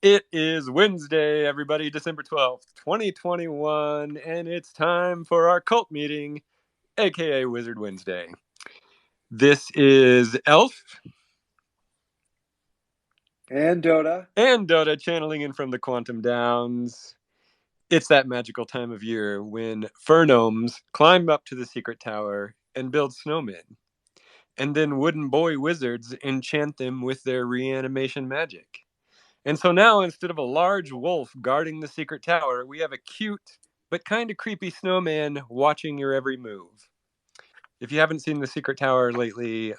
It is Wednesday, everybody, December 12th, 2021, and it's time for our cult meeting, aka Wizard Wednesday. This is Elf And Dota. and Dota channeling in from the Quantum Downs. It's that magical time of year when Furgnomes climb up to the secret tower and build snowmen, and then wooden boy wizards enchant them with their reanimation magic. And so now, instead of a large wolf guarding the secret tower, we have a cute but kind of creepy snowman watching your every move. If you haven't seen the secret tower lately,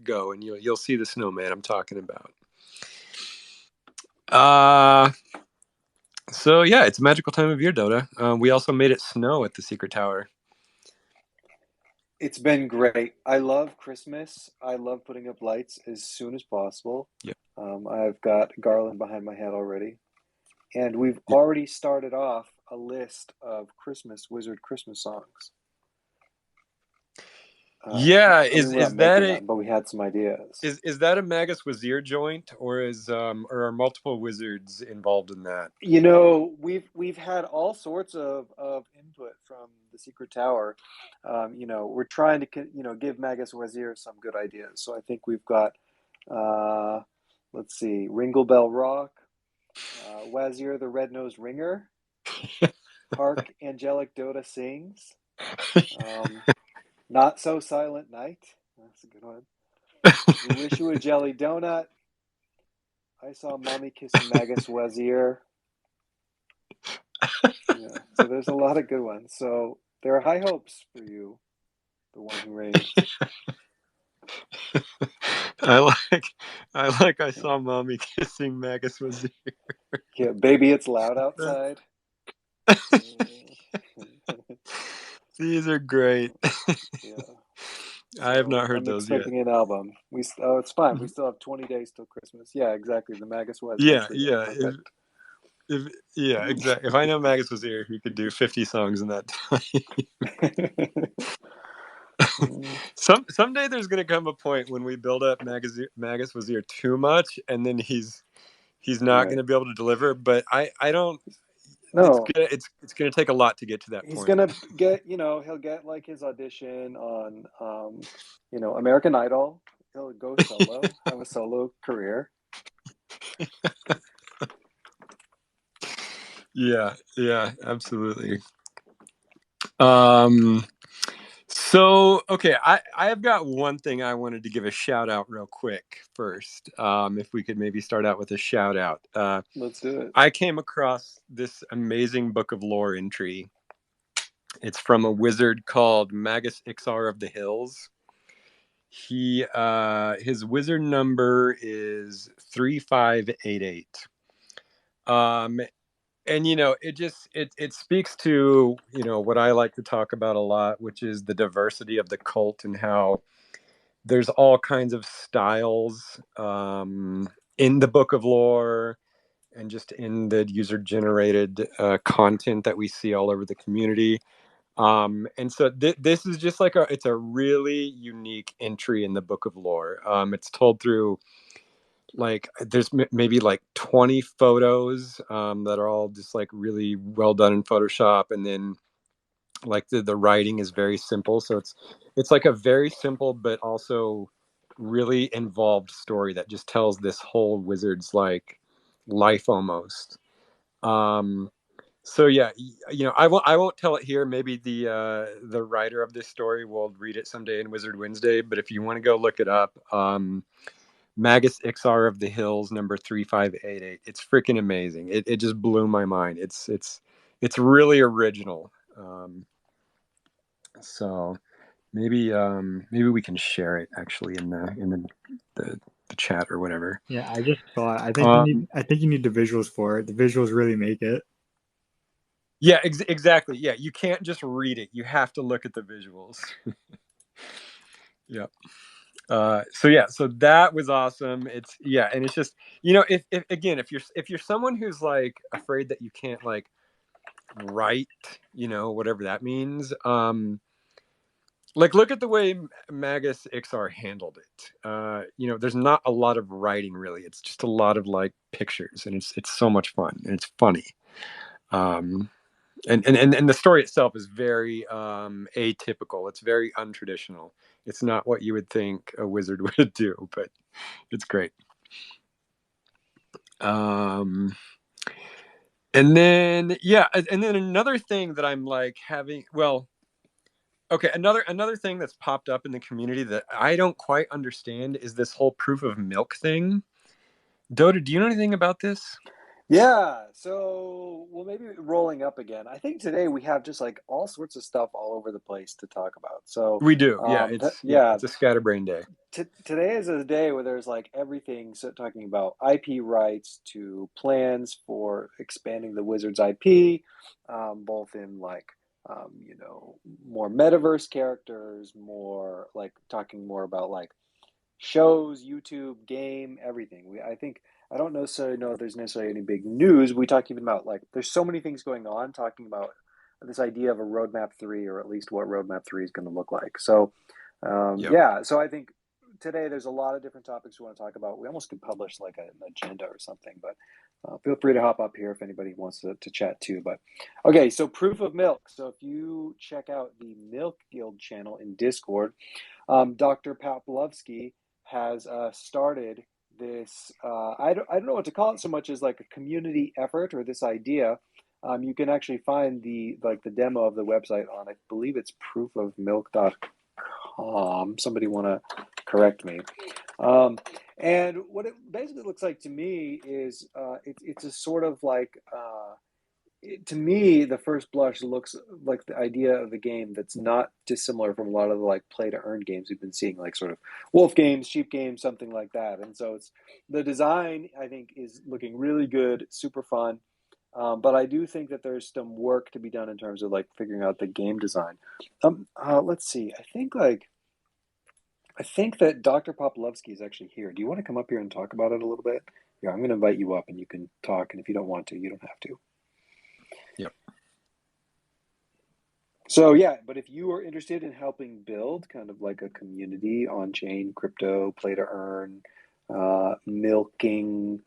go and you'll see the snowman I'm talking about. Uh, so yeah, it's a magical time of year, Dota. We also made it snow at the secret tower. It's been great. I love Christmas. I love putting up lights as soon as possible. Yeah, I've got garland behind my head already. And we've yeah. already started off a list of Wizard Christmas songs. Yeah, I mean, is we're not is that making a them, but we had some ideas. is that a Magus Wazir joint, or are multiple wizards involved in that? We've had all sorts of input from the Secret Tower. We're trying to give Magus Wazir some good ideas. So I think we've got uh, let's see, Ringle Bell Rock, Wazir the Red-Nosed Ringer, Hark Angelic Dota Sings, um, Not So Silent Night. That's a good one. We Wish You a Jelly Donut. I Saw Mommy Kissing Magus Wazir. Yeah, so there's a lot of good ones. So there are high hopes for you, the one who reigns. I like I Yeah, saw mommy kissing Magus Wazir. yeah, baby, it's loud outside. These are great. Yeah, I have not so heard I'm those yet. expecting an album. It's fine. We still have 20 days till Christmas. Yeah, exactly. The Magus Wazir Yeah, trio, yeah. perfect. Yeah, exactly. If I know Magus was here, he could do 50 songs in that time. Someday there's gonna come a point when we build up Magus was here too much, and then he's not Right. gonna be able to deliver. But I don't. No, It's gonna take a lot to get to that he's point. gonna get, he'll get like his audition on, American Idol. He'll go solo, have a solo career. Yeah, yeah, absolutely. Um, so okay, I've got one thing I wanted to give a shout out real quick first. If we could maybe start out with a shout out. Let's do it. I came across this amazing book of lore entry. It's from a wizard called Magus Ixar of the Hills. His wizard number is 3588. Um, and it speaks to what I like to talk about a lot, which is the diversity of the cult and how there's all kinds of styles in the book of lore and just in the user generated content that we see all over the community. And so this is just like it's a really unique entry in the book of lore. It's told through like there's maybe like 20 photos that are all just like really well done in Photoshop, and then like the writing is very simple, so it's like a very simple but also really involved story that just tells this whole wizard's like life almost. So yeah, I won't tell it here. Maybe the writer of this story will read it someday in Wizard Wednesday, but if you want to go look it up, Magus Ixar of the Hills number 3588. It's freaking amazing. It just blew my mind. It's really original. So maybe we can share it actually in the chat or whatever. Yeah, I just saw it. Um, I think you need the visuals for it. The visuals really make it. yeah, exactly. Yeah, you can't just read it. You have to look at the visuals. Yeah. So yeah, so that was awesome. It's yeah, and it's just if again if you're someone who's like afraid that you can't like write, whatever that means, Like, look at the way Magus Ixar handled it. There's not a lot of writing really. It's just a lot of like pictures, and it's so much fun and it's funny. Um, and the story itself is very atypical. It's very untraditional. It's not what you would think a wizard would do, but it's great. Um, and then yeah, and then another thing that I'm like having well, okay, another thing that's popped up in the community that I don't quite understand is this whole proof of milk thing. Dota, do you know anything about this? Yeah, so well, maybe rolling up again. I think today we have just like all sorts of stuff all over the place to talk about. So, We do. Yeah, it's yeah, yeah, it's a scatterbrain day. today is a day where there's like everything so talking about IP rights to plans for expanding the Wizards IP, both in like more metaverse characters, more like talking more about like shows, YouTube, game, everything. I think I don't necessarily know if there's necessarily any big news. We talk even about like there's so many things going on talking about this idea of a roadmap three, or at least what roadmap three is going to look like. So Yep. yeah, so I think today there's a lot of different topics we want to talk about. We almost could publish like an agenda or something, but feel free to hop up here if anybody wants to chat too. But okay, so proof of milk. So if you check out the Milk Guild channel in Discord, Dr. Pavlovsky has started this. I don't know what to call it so much as like a community effort or this idea. You can actually find the demo of the website on, I believe it's proofofmilk.com. Somebody want to correct me. And what it basically looks like to me is it's a sort of like to me, the first blush looks like the idea of a game that's not dissimilar from a lot of the like play to earn games we've been seeing, like sort of wolf games, sheep games, something like that. And so it's the design I think is looking really good, super fun. But I do think that there's some work to be done in terms of like figuring out the game design. Let's see. I think that Dr. Poplovsky is actually here. Do you want to come up here and talk about it a little bit? Yeah, I'm going to invite you up and you can talk. And if you don't want to, you don't have to. Yep. So yeah, but if you are interested in helping build kind of like a community on chain crypto, play to earn, milking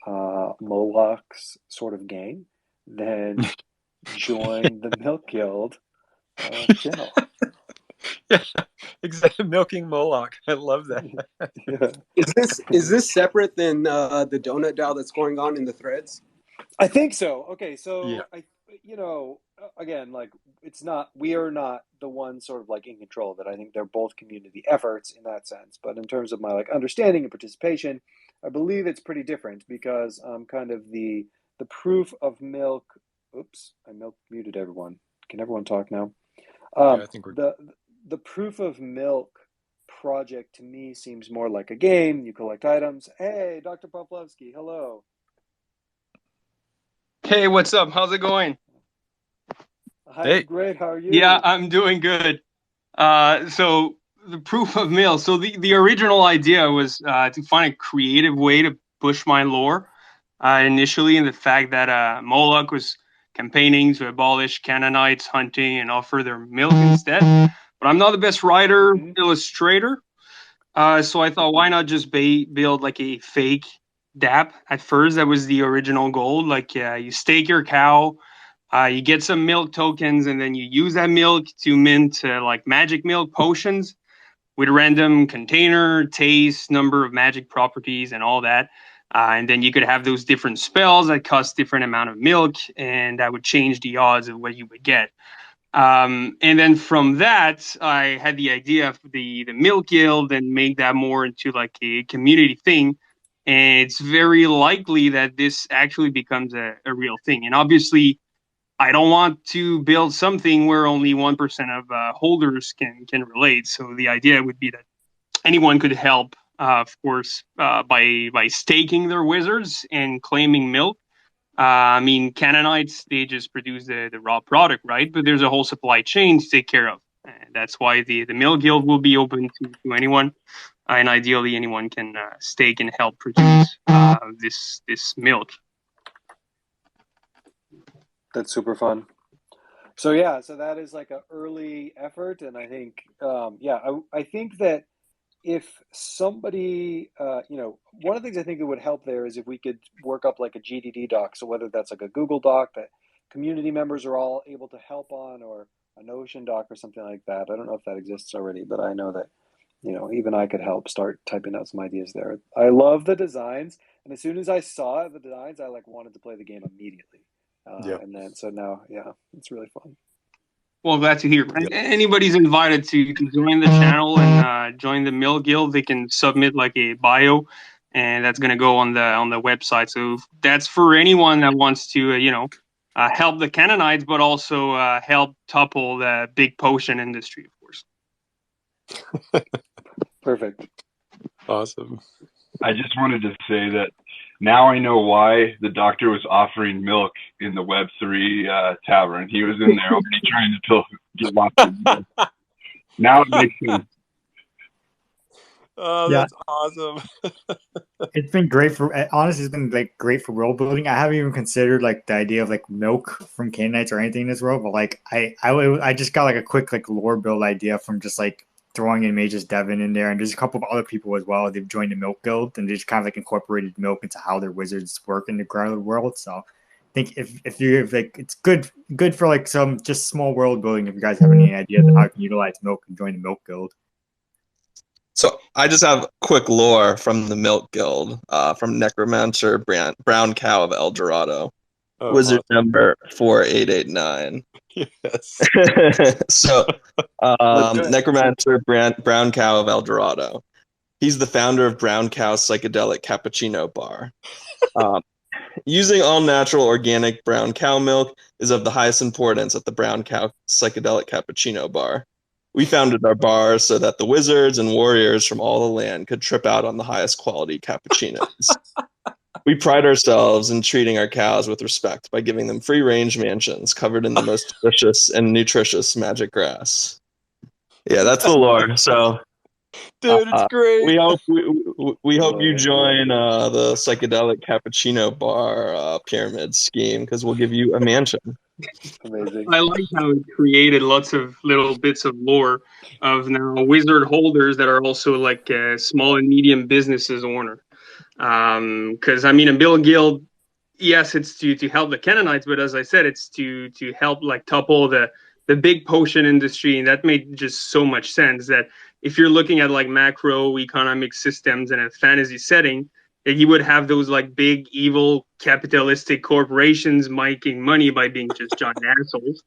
Molochs sort of game, then join the Milk Guild channel. Yeah, exactly. Milking Moloch. I love that. Yeah. Is this separate than the donut DAO that's going on in the threads? I think so. Okay, Yeah. so again, like it's not we are not the ones sort of like in control of it. I think they're both community efforts in that sense. But in terms of my like understanding and participation, I believe it's pretty different because kind of the proof of milk. Oops, I milk muted everyone. Can everyone talk now? Yeah, I think we're The proof of milk project to me seems more like a game. You collect items. Hey, Dr. Poplovsky, hello. Hey, what's up? How's it going? I'm hey. great. How are Yeah, you? I'm doing good. So the proof of mail. So the original idea was to find a creative way to push my lore. Initially, in the fact that Moloch was campaigning to abolish Canaanites hunting and offer their milk instead. But I'm not the best writer, Mm-hmm. illustrator. So I thought, why not just build like a fake DApp at first? That was the original goal. Like, you stake your cow, you get some milk tokens, and then you use that milk to mint like magic milk potions with random container, taste, number of magic properties, and all that. And then you could have those different spells that cost different amount of milk, and that would change the odds of what you would get. And then from that, I had the idea of the milk guild and make that more into like a community thing. And it's very likely that this actually becomes a real thing. And obviously, I don't want to build something where only 1% of holders can relate. So the idea would be that anyone could help, of course, by staking their wizards and claiming milk. I mean, Canaanites, they just produce the raw product, right? But there's a whole supply chain to take care of. And that's why the Mill Guild will be open to anyone. And ideally, anyone can stake and help produce this milk. That's super fun. So yeah, so that is like an early effort, and I think yeah, I think that if somebody one of the things I think that would help there is if we could work up like a GDD doc. So whether that's like a Google Doc that community members are all able to help on, or a Notion doc or something like that. I don't know if that exists already, but I know that even I could help start typing out some ideas there. I love the designs, and as soon as I saw the designs, I like wanted to play the game immediately. Yep. And then so now, yeah, it's really fun. Well, glad to hear. Yep. Anybody's invited to join the channel and join the Mill Guild. They can submit like a bio, and that's going to go on the website. So that's for anyone that wants to, help the Canaanites, but also help topple the big potion industry, of course. Perfect. Awesome. I just wanted to say that now I know why the doctor was offering milk in the Web3 tavern. He was in there already trying to get lots of milk. Now it makes sense. Oh, Yeah. that's awesome. It's been great for honestly. It's been like great for world building. I haven't even considered like the idea of like milk from Canaanites or anything in this world. But like I just got like a quick like lore build idea from just like throwing in Mages Devon in there, and there's a couple of other people as well. They've joined the milk guild and they just kind of like incorporated milk into how their wizards work in the grounded world. So I think if you like, it's good for like some just small world building. If you guys have any ideas on how you can utilize milk and join the milk guild. So I just have quick lore from the Milk Guild, from Necromancer Brown Cow of El Dorado, Oh, wizard awesome. number 4889. Yes. So Let's do it. Necromancer Brown Cow of El Dorado. He's the founder of Brown Cow Psychedelic Cappuccino Bar. Using all natural organic brown cow milk is of the highest importance at the Brown Cow Psychedelic Cappuccino Bar. We founded our bar so that the wizards and warriors from all the land could trip out on the highest quality cappuccinos. We pride ourselves in treating our cows with respect by giving them free-range mansions covered in the most delicious and nutritious magic grass. Yeah, that's the lore. So, Dude, it's great. we hope you join the psychedelic cappuccino bar pyramid scheme, because we'll give you a mansion. Amazing. I like how it created lots of little bits of lore of now wizard holders that are also like small and medium businesses owner. Because I mean, a Bill Guild, yes, it's to help the Canaanites, but as I said, it's to help like topple the big potion industry, and that made just so much sense that if you're looking at like macro economic systems in a fantasy setting, that you would have those like big evil capitalistic corporations making money by being just giant assholes,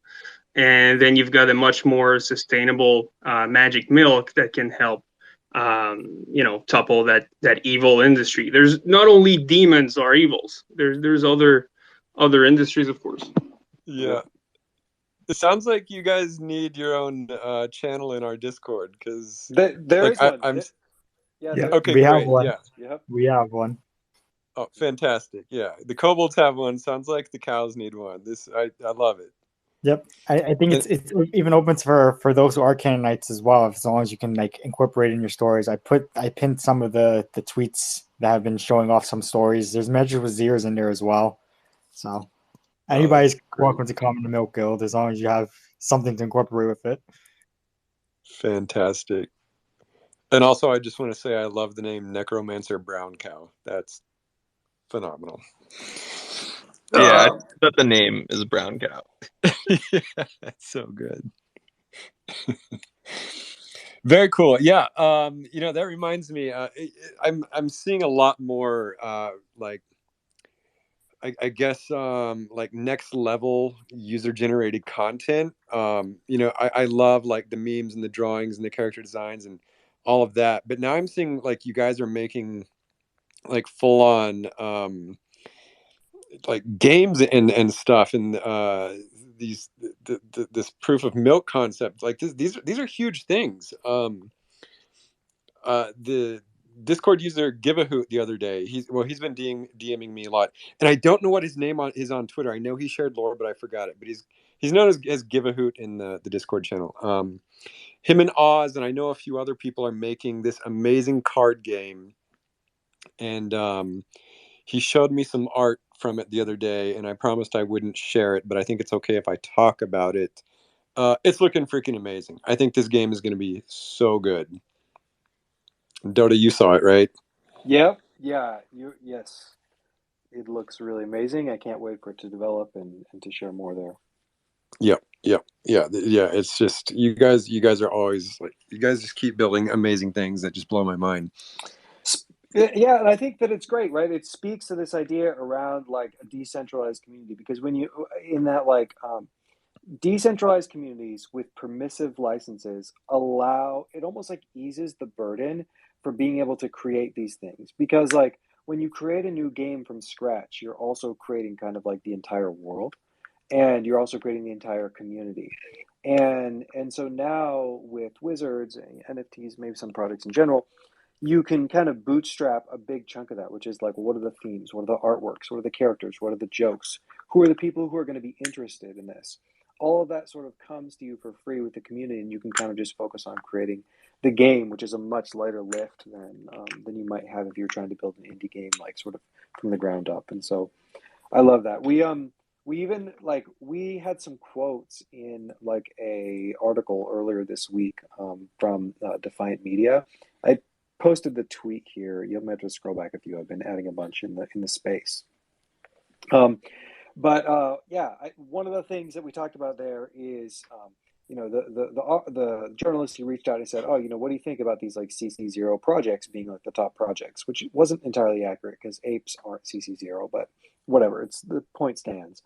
and then you've got a much more sustainable magic milk that can help topple that evil industry. There's not only demons are evils. There's other industries, of course. Yeah. It sounds like you guys need your own channel in our Discord, because There like is one. I'm Yeah. Yeah, okay, we have great. one. Yeah. Yep. We have one. Oh, fantastic. Yeah. The kobolds have one. Sounds like the cows need one. I love it. Yep, I think And, it's even open for those who are Canaanites as well, as long as you can like incorporate it in your stories. I pinned some of the tweets that have been showing off some stories. There's Measure with Zeros in there as well, so anybody's welcome to come in the Milk Guild as long as you have something to incorporate with it. fantastic. And also, I just want to say I love the name Necromancer Brown Cow. That's phenomenal. Yeah, but the name is Brown Cow. Yeah, that's so good. Very cool. Yeah. That reminds me. I'm seeing a lot more like I guess like next level user generated content. I love like the memes and the drawings and the character designs and all of that. But now I'm seeing like you guys are making like full on like games and stuff, and these this proof of milk concept, like these are huge things. The Discord user Give a Hoot the other day, he's been DMing me a lot, and I don't know what his name is on Twitter. I know he shared lore, but I forgot it. But he's known as Give a Hoot in the Discord channel. Him and Oz, and I know a few other people are making this amazing card game, and he showed me some art from it the other day, and I promised I wouldn't share it, but I think it's okay if I talk about it. It's looking freaking amazing. I think this game is going to be so good. Dota, you saw it, right? Yep. Yeah. Yes. It looks really amazing. I can't wait for it to develop and to share more there. Yep, yep, yeah. It's just you guys. You guys are always like you guys just keep building amazing things that just blow my mind. Yeah, and I think that it's great, right? It speaks to this idea around like a decentralized community because when you in that like decentralized communities with permissive licenses allow it almost like eases the burden for being able to create these things because like when you create a new game from scratch, you're also creating kind of like the entire world and you're also creating the entire community. And so now with Wizards and NFTs, maybe some products in general, you can kind of bootstrap a big chunk of that, which is like, what are the themes? What are the artworks? What are the characters? What are the jokes? Who are the people who are going to be interested in this? All of that sort of comes to you for free with the community, and you can kind of just focus on creating the game, which is a much lighter lift than you might have if you're trying to build an indie game like sort of from the ground up. And so I love that. We even like we had some quotes in like a article earlier this week from Defiant Media. I posted the tweet here. You'll have to scroll back a few. I've been adding a bunch in the space. Um, but yeah, one of the things that we talked about there is the journalist who reached out and said, oh, what do you think about these like CC0 projects being like the top projects, which wasn't entirely accurate because apes aren't CC0, but whatever. It's the point stands.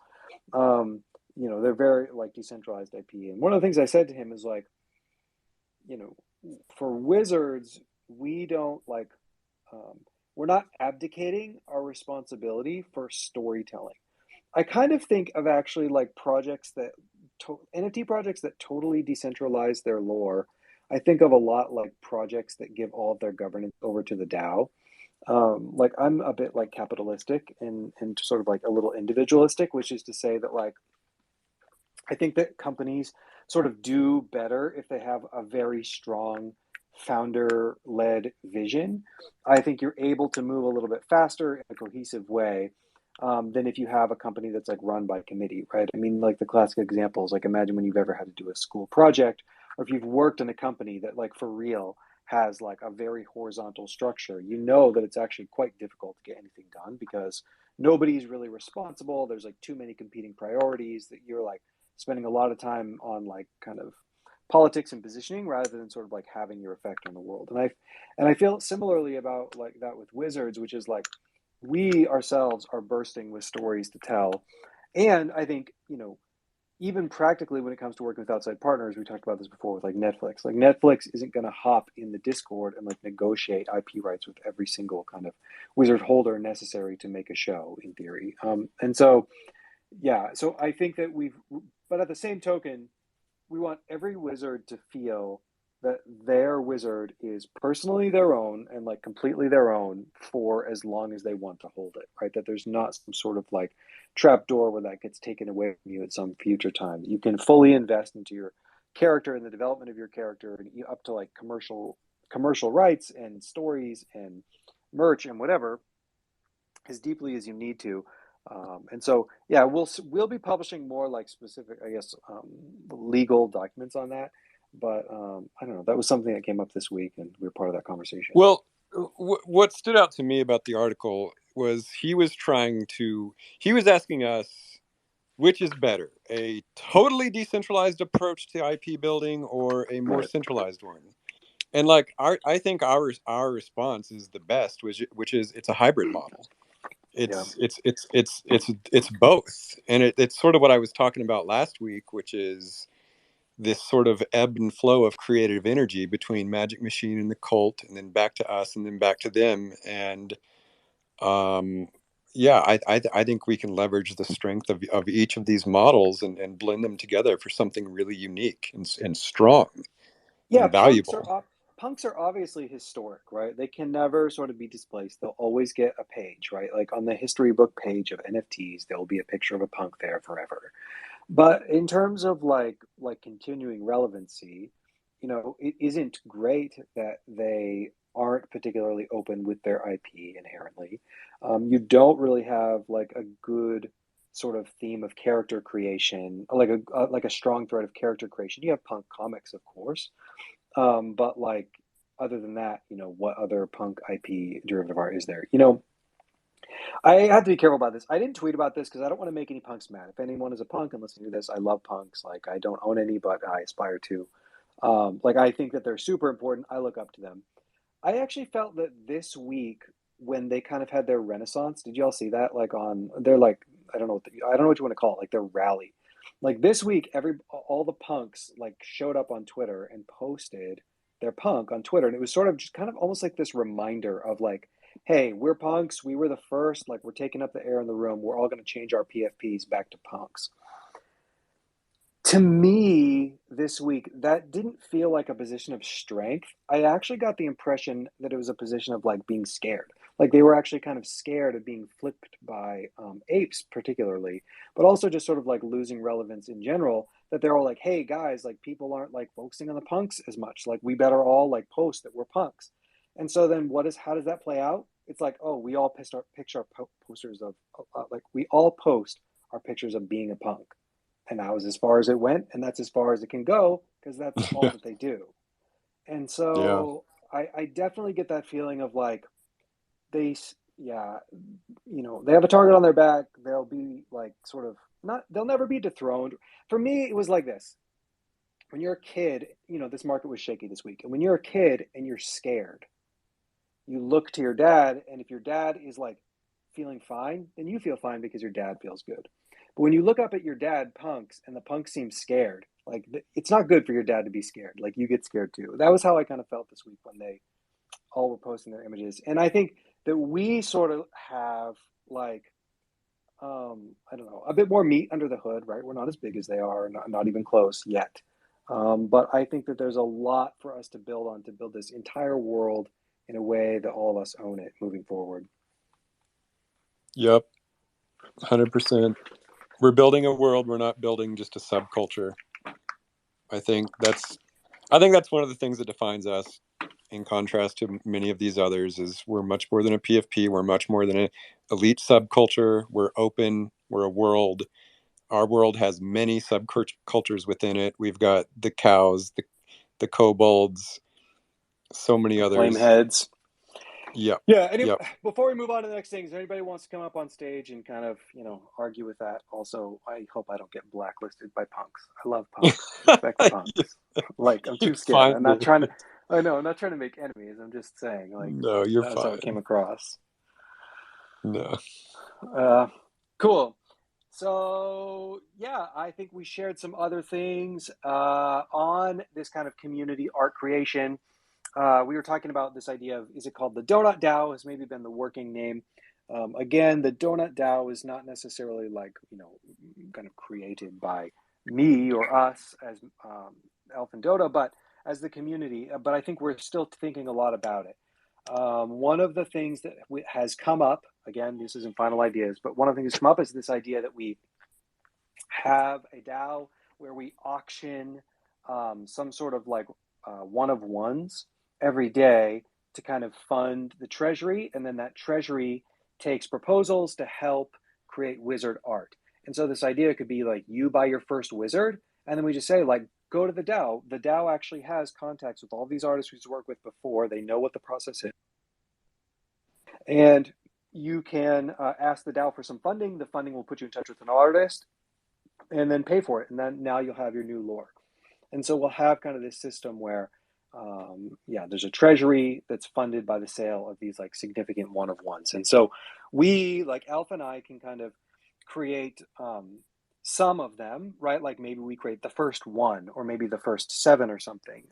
They're very like decentralized IP. And one of the things I said to him is like, you know, for Wizards, we don't like, we're not abdicating our responsibility for storytelling. I kind of think of actually like projects that NFT projects that totally decentralize their lore. I think of a lot like projects that give all of their governance over to the DAO. Like I'm a bit like capitalistic and sort of like a little individualistic, which is to say that like I think that companies sort of do better if they have a very strong founder led vision. I think you're able to move a little bit faster in a cohesive way than if you have a company that's like run by committee, right? I mean, like the classic examples, like imagine when you've ever had to do a school project or if you've worked in a company that like for real has like a very horizontal structure, you know that it's actually quite difficult to get anything done because nobody's really responsible. There's like too many competing priorities that you're like spending a lot of time on like kind of politics and positioning rather than sort of like having your effect on the world. And I feel similarly about like that with Wizards, which is like we ourselves are bursting with stories to tell. And I think, even practically when it comes to working with outside partners, we talked about this before with like Netflix. Like Netflix isn't going to hop in the Discord and like negotiate IP rights with every single kind of Wizard holder necessary to make a show in theory. And so yeah, so I think that but at the same token, we want every wizard to feel that their wizard is personally their own and like completely their own for as long as they want to hold it, right? That there's not some sort of like trap door where that gets taken away from you at some future time. You can fully invest into your character and the development of your character and up to like commercial rights and stories and merch and whatever as deeply as you need to. And so, yeah, we'll be publishing more like specific, I guess, legal documents on that. But I don't know. That was something that came up this week, and we were part of that conversation. Well, what stood out to me about the article was he was asking us which is better, a totally decentralized approach to IP building or a more Right. centralized one. And like I think our response is the best, which is it's a hybrid model. Yeah. It's both, and it's sort of what I was talking about last week, which is this sort of ebb and flow of creative energy between Magic Machine and the Cult, and then back to us, and then back to them, and um, yeah, I think we can leverage the strength of each of these models and blend them together for something really unique and strong Yeah. and valuable. Punks are obviously historic, right? They can never sort of be displaced. They'll always get a page, right? Like on the history book page of NFTs, there will be a picture of a punk there forever. But in terms of like continuing relevancy, it isn't great that they aren't particularly open with their IP inherently. You don't really have like a good sort of theme of character creation, like a strong thread of character creation. You have punk comics, of course, but like other than that, what other punk IP derivative art is there? I have to be careful about this. I didn't tweet about this because I don't want to make any punks mad. If anyone is a punk and listening to this, I love punks. Like I don't own any, but I aspire to. Like I think that they're super important. I look up to them. I actually felt that this week when they kind of had their renaissance, did y'all see that? Like on they're like I don't know what you want to call it, like their rally. Like this week, all the punks like showed up on Twitter and posted their punk on Twitter, and it was sort of just kind of almost like this reminder of like, hey, we're punks. We were the first. Like we're taking up the air in the room. We're all going to change our PFPs back to punks. To me, this week, that didn't feel like a position of strength. I actually got the impression that it was a position of like being scared. Like they were actually kind of scared of being flipped by apes, particularly, but also just sort of like losing relevance in general. That they're all like, hey guys, like people aren't like focusing on the punks as much. Like we better all like post that we're punks. And so then how does that play out? It's like, oh, we all posters of like we all post our pictures of being a punk, and that was as far as it went, and that's as far as it can go because that's all that they do. And Yeah. so I definitely get that feeling of like yeah, they have a target on their back. They'll be like sort of not, they'll never be dethroned. For me, it was like this. When you're a kid, this market was shaky this week. And when you're a kid and you're scared, you look to your dad, and if your dad is like feeling fine, then you feel fine because your dad feels good. But when you look up at your dad punks and the punks seem scared, like it's not good for your dad to be scared. Like you get scared too. That was how I kind of felt this week when they all were posting their images. And I think that we sort of have like I don't know, a bit more meat under the hood, right? We're not as big as they are, not even close yet. But I think that there's a lot for us to build on to build this entire world in a way that all of us own it moving forward. Yep. 100%. We're building a world. We're not building just a subculture. I think that's one of the things that defines us in contrast to many of these others is we're much more than a PFP. We're much more than an elite subculture. We're open. We're a world. Our world has many subcultures within it. We've got the cows, the kobolds, so many Flame others. heads. Yep. Yeah. Yep. Before we move on to the next thing, is there anybody who wants to come up on stage and kind of, argue with that? Also, I hope I don't get blacklisted by punks. I love punks. Respect the punks. Like, I'm too scared. Fine, I'm not trying to, I know, I'm not trying to make enemies. I'm just saying, like, no, you're that's how it came fine. across. No. Cool. So, yeah, I think we shared some other things on this kind of community art creation. We were talking about this idea of, is it called the Donut DAO has maybe been the working name. Again, the Donut DAO is not necessarily like, kind of created by me or us as Elf and Dota, but as the community. But I think we're still thinking a lot about it. One of the things that has come up, again, this isn't final ideas, but one of the things that's come up is this idea that we have a DAO where we auction some sort of like one of ones every day to kind of fund the treasury, and then that treasury takes proposals to help create wizard art. And so this idea could be like you buy your first wizard, and then we just say like go to the DAO. The DAO actually has contacts with all these artists we've worked with before. They know what the process is, and you can ask the DAO for some funding. The funding will put you in touch with an artist, and then pay for it, and then now you'll have your new lore. And so we'll have kind of this system where there's a treasury that's funded by the sale of these like significant one of ones. And so we, like Alpha and I, can kind of create some of them, right? Like maybe we create the first one or maybe the first 7 or something.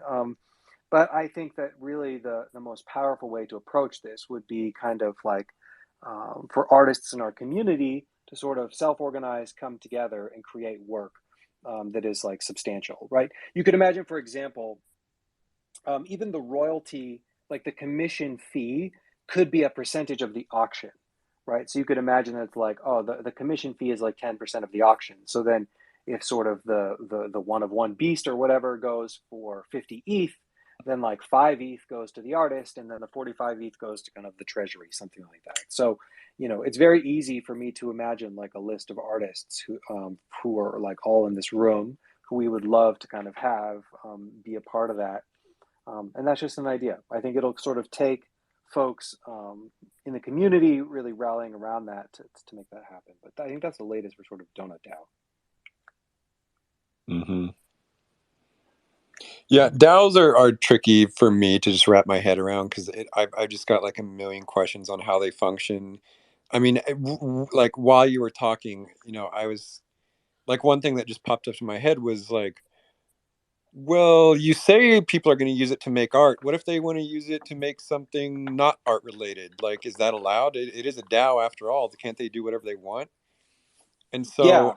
But I think that really the most powerful way to approach this would be kind of like for artists in our community to sort of self-organize, come together and create work that is like substantial, right? You could imagine, for example, even the royalty, like the commission fee, could be a percentage of the auction, right? So you could imagine that it's like, oh, the commission fee is like 10% of the auction. So then if sort of the one of one beast or whatever goes for 50 ETH, then like 5 ETH goes to the artist, and then the 45 ETH goes to kind of the treasury, something like that. So, it's very easy for me to imagine like a list of artists who are like all in this room, who we would love to kind of have be a part of that. And that's just an idea. I think it'll sort of take folks in the community really rallying around that to make that happen. But I think that's the latest for sort of Donut DAO. Mm-hmm. Yeah, DAOs are tricky for me to just wrap my head around because I've just got like a million questions on how they function. I mean, like while you were talking, I was like, one thing that just popped up in my head was like, well, you say people are going to use it to make art. What if they want to use it to make something not art related? Like, is that allowed? It is a DAO after all. Can't they do whatever they want? And Yeah, so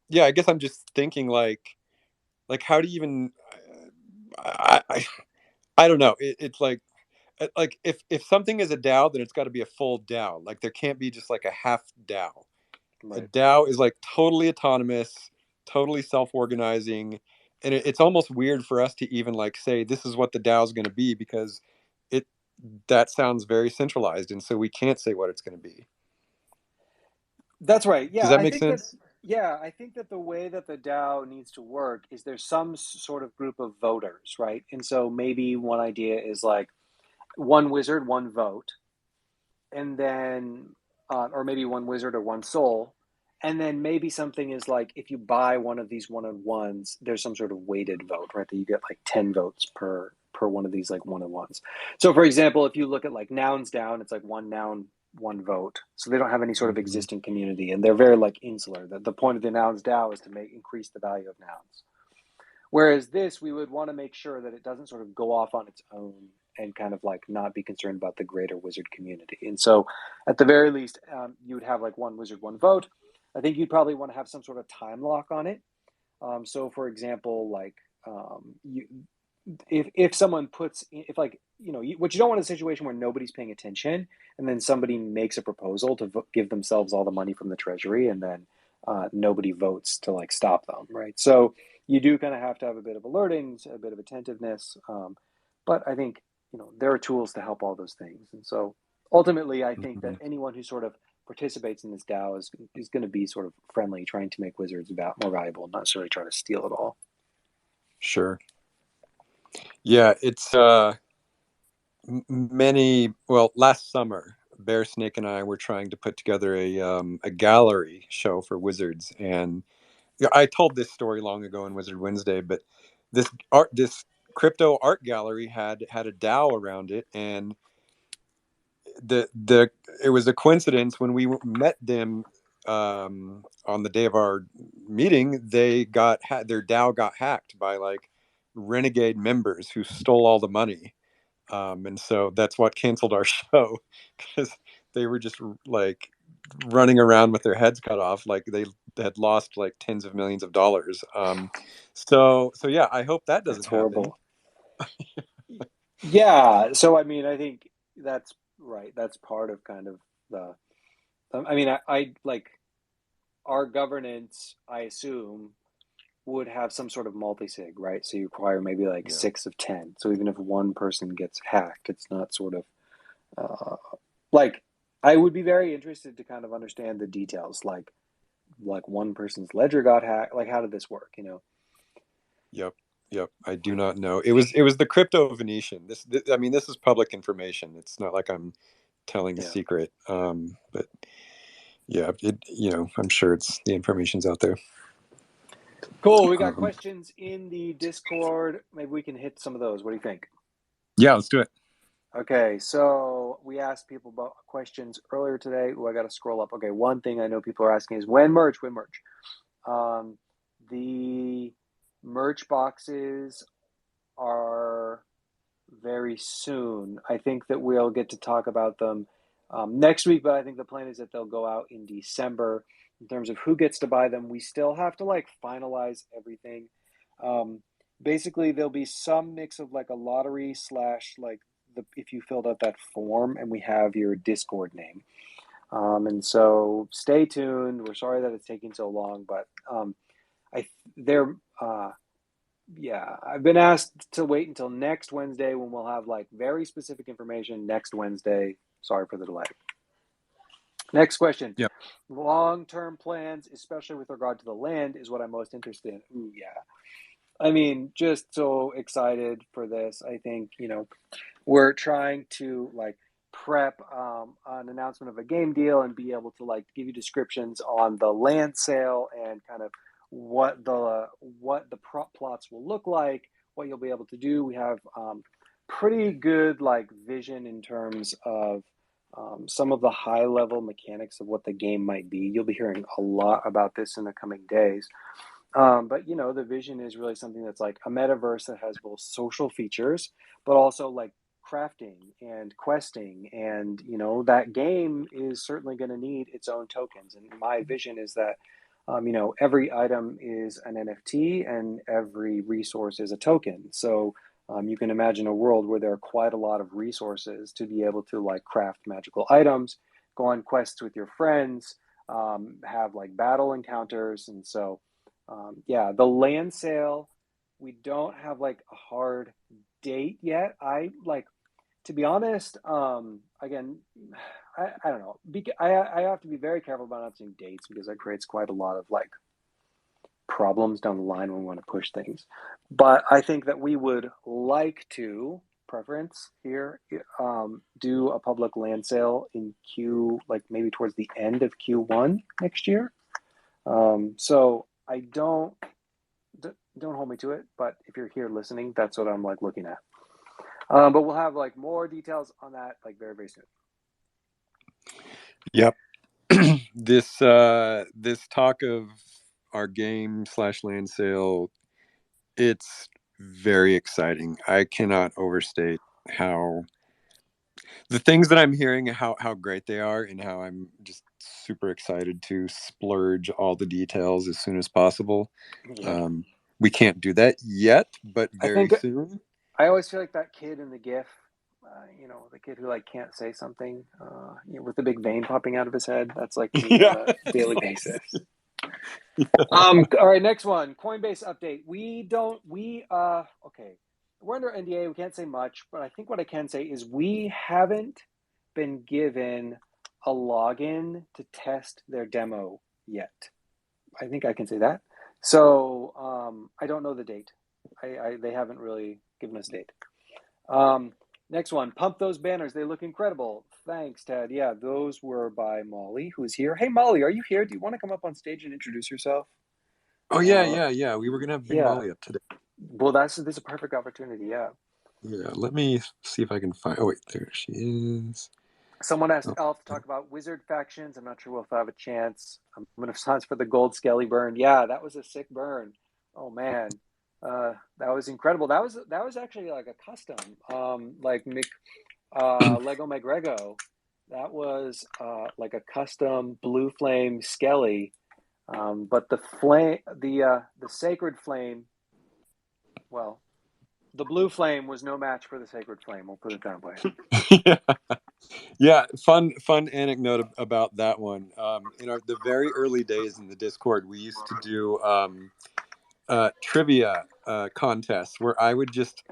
yeah, I guess I'm just thinking like how do you even, I don't know. It's like if something is a DAO, then it's got to be a full DAO. Like there can't be just like a half DAO. A right. DAO is like totally autonomous, totally self-organizing, and it's almost weird for us to even like say this is what the DAO is going to be because it that sounds very centralized, and so we can't say what it's going to be. That's right. Does Yeah, that I make think that. sense? Yeah, I think that the way that the DAO needs to work is there's some sort of group of voters, right? And so maybe one idea is like one wizard, one vote, and then, or maybe one wizard or one soul, and then maybe something is like if you buy one of these one-on-ones, there's some sort of weighted vote, right? That you get like 10 votes per one of these like one-on-ones. So, for example, if you look at like Nouns Down, it's like one noun, one vote. So they don't have any sort of Mm-hmm. existing community, and they're very like insular. The point of the Nouns DAO is to increase the value of nouns. Whereas this, we would want to make sure that it doesn't sort of go off on its own and kind of like not be concerned about the greater wizard community. And so, at the very least, you would have like one wizard, one vote. I think you'd probably want to have some sort of time lock on it. So, for example, like you, if someone puts, if like what you don't want is a situation where nobody's paying attention, and then somebody makes a proposal to give themselves all the money from the treasury, and then nobody votes to like stop them, right? So you do kind of have to have a bit of alerting, a bit of attentiveness, but I think there are tools to help all those things, and so ultimately, I think Mm-hmm. that anyone who sort of participates in this DAO is going to be sort of friendly, trying to make wizards more valuable, not necessarily trying to steal it all. Sure. Yeah, it's last summer, Bear Snake and I were trying to put together a gallery show for wizards, and I told this story long ago in Wizard Wednesday, but this crypto art gallery had a DAO around it, and the it was a coincidence when we met them on the day of our meeting. Their DAO got hacked by like renegade members who stole all the money, and so that's what canceled our show because they were just like running around with their heads cut off, like they had lost like tens of millions of dollars. So yeah, I hope that That's doesn't happen. horrible. Yeah, so I mean, I think that's right. That's part of kind of the. I mean, I like our governance. I assume would have some sort of multi-sig, right? So you require maybe like Yeah. 6 of 10. So even if one person gets hacked, it's not sort of uh, like I would be very interested to kind of understand the details, like one person's ledger got hacked. Like, how did this work? Yep. Yep. I do not know. It was the crypto Venetian. I mean, this is public information. It's not like I'm telling a Yeah. secret. But yeah, I'm sure the information's out there. Cool. We got Um, questions in the Discord. Maybe we can hit some of those. What do you think? yeah, let's do it. Okay, so we asked people about questions earlier today. Oh, I got to scroll up. Okay, one thing I know people are asking is when merch, when merch. The merch boxes are very soon. I think that we'll get to talk about them next week, but I think the plan is that they'll go out in December. In terms of who gets to buy them, we still have to like finalize everything. Basically, there'll be some mix of like a lottery slash like if you filled out that form and we have your Discord name. And so stay tuned. We're sorry that it's taking so long, but I they're yeah, I've been asked to wait until next Wednesday when we'll have like very specific information next Wednesday. Sorry for the delay. Next question. Yep. Long-term plans, especially with regard to the land, is what I'm most interested in. Ooh, yeah. I mean, just so excited for this. I think, we're trying to like prep an announcement of a game deal and be able to like give you descriptions on the land sale and kind of what the plots will look like, what you'll be able to do. We have pretty good like vision in terms of some of the high level mechanics of what the game might be. You'll be hearing a lot about this in the coming days. But the vision is really something that's like a metaverse that has both social features, but also like crafting and questing. And, that game is certainly going to need its own tokens. And my vision is that, every item is an NFT and every resource is a token. So you can imagine a world where there are quite a lot of resources to be able to like craft magical items, go on quests with your friends, have like battle encounters. And so, yeah, the land sale, we don't have like a hard date yet. I like, to be honest, again, I don't know. I have to be very careful about not saying dates because that creates quite a lot of like problems down the line when we want to push things. But I think that we would like to, preference here, do a public land sale in like maybe towards the end of Q1 next year. So I don't hold me to it, but if you're here listening, that's what I'm like looking at. But we'll have like more details on that like very, very soon. Yep. This talk of our game / land sale, it's very exciting. I cannot overstate how the things that I'm hearing, how great they are, and how I'm just super excited to splurge all the details as soon as possible. Yeah. We can't do that yet, but very soon. I always feel like that kid in the GIF, the kid who like can't say something, with the big vein popping out of his head. That's like me on a daily basis. All right, next one. Coinbase update. Okay. We're under NDA. We can't say much, but I think what I can say is we haven't been given a login to test their demo yet. I think I can say that. So I don't know the date. They haven't really given us a date. Next one. Pump those banners. They look incredible. Thanks, Ted. Yeah, those were by Molly, who's here. Hey, Molly, are you here? Do you want to come up on stage and introduce yourself? Oh, yeah. We were going to have Big Molly up today. Well, this is a perfect opportunity, yeah. Yeah, let me see if I can find... Oh, wait, there she is. Someone asked Elf to talk about wizard factions. I'm not sure we'll have a chance. I'm going to sign for the gold skelly burn. Yeah, that was a sick burn. Oh, man. That was incredible. That was actually like a custom, like Lego McGrego. That was like a custom blue flame skelly. But the flame, the sacred flame, well, the blue flame was no match for the sacred flame. We'll put it that way. Yeah, fun anecdote about that one. In the very early days in the Discord, we used to do trivia contests where I would just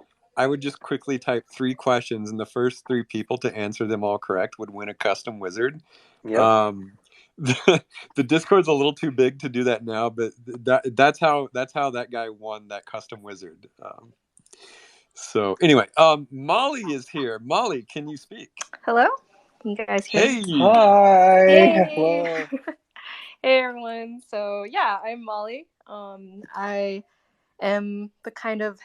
quickly type 3 questions, and the first 3 people to answer them all correct would win a custom wizard. Yep. The Discord's a little too big to do that now, but that's how that guy won that custom wizard. So anyway, Molly is here. Molly, can you speak? Hello? Can you guys hear me? Hey. Hi. Hey. Hello. Hey everyone. So yeah, I'm Molly. I am the kind of,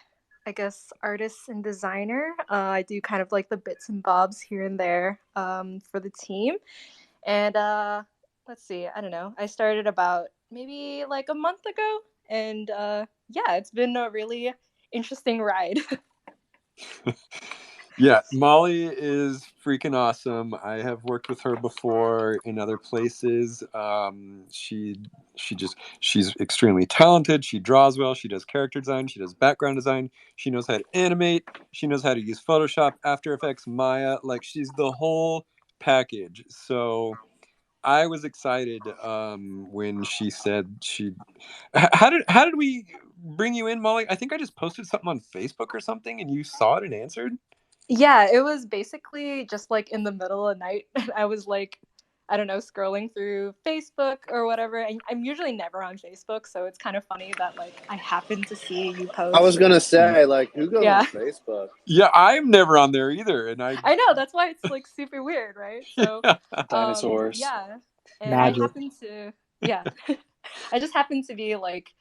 I guess, artist and designer. I do kind of like the bits and bobs here and there for the team. And let's see, I don't know. I started about maybe like a month ago. And yeah, it's been a really interesting ride. Yeah, Molly is freaking awesome. I have worked with her before in other places. She's extremely talented. She draws well. She does character design. She does background design. She knows how to animate. She knows how to use Photoshop, After Effects, Maya. Like, she's the whole package. So I was excited when she said she. How did we bring you in, Molly? I think I just posted something on Facebook or something, and you saw it and answered. Yeah, it was basically just like in the middle of the night. And I was like, I don't know, scrolling through Facebook or whatever. I'm usually never on Facebook, so it's kind of funny that like I happened to see you I was post. gonna say, like, who goes on Yeah. Facebook? Yeah, I'm never on there either, and I know, that's why it's like super weird, right? So yeah. Dinosaurs. yeah. And I Magic. happened to yeah. I just happened to be like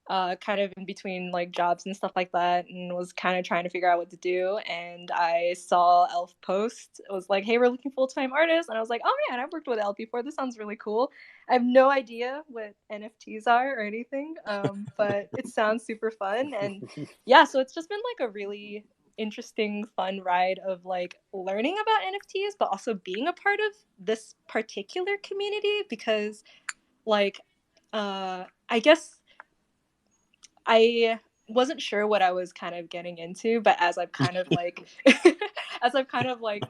kind of in between like jobs and stuff like that, and was kind of trying to figure out what to do. And I saw Elf post. It was like, hey, we're looking full-time artists. And I was like, oh man, I've worked with Elf before. This sounds really cool. I have no idea what NFTs are or anything, but it sounds super fun. And yeah, so it's just been like a really interesting, fun ride of like learning about NFTs, but also being a part of this particular community because like I guess I wasn't sure what I was kind of getting into, but as I've kind of like as I've kind of like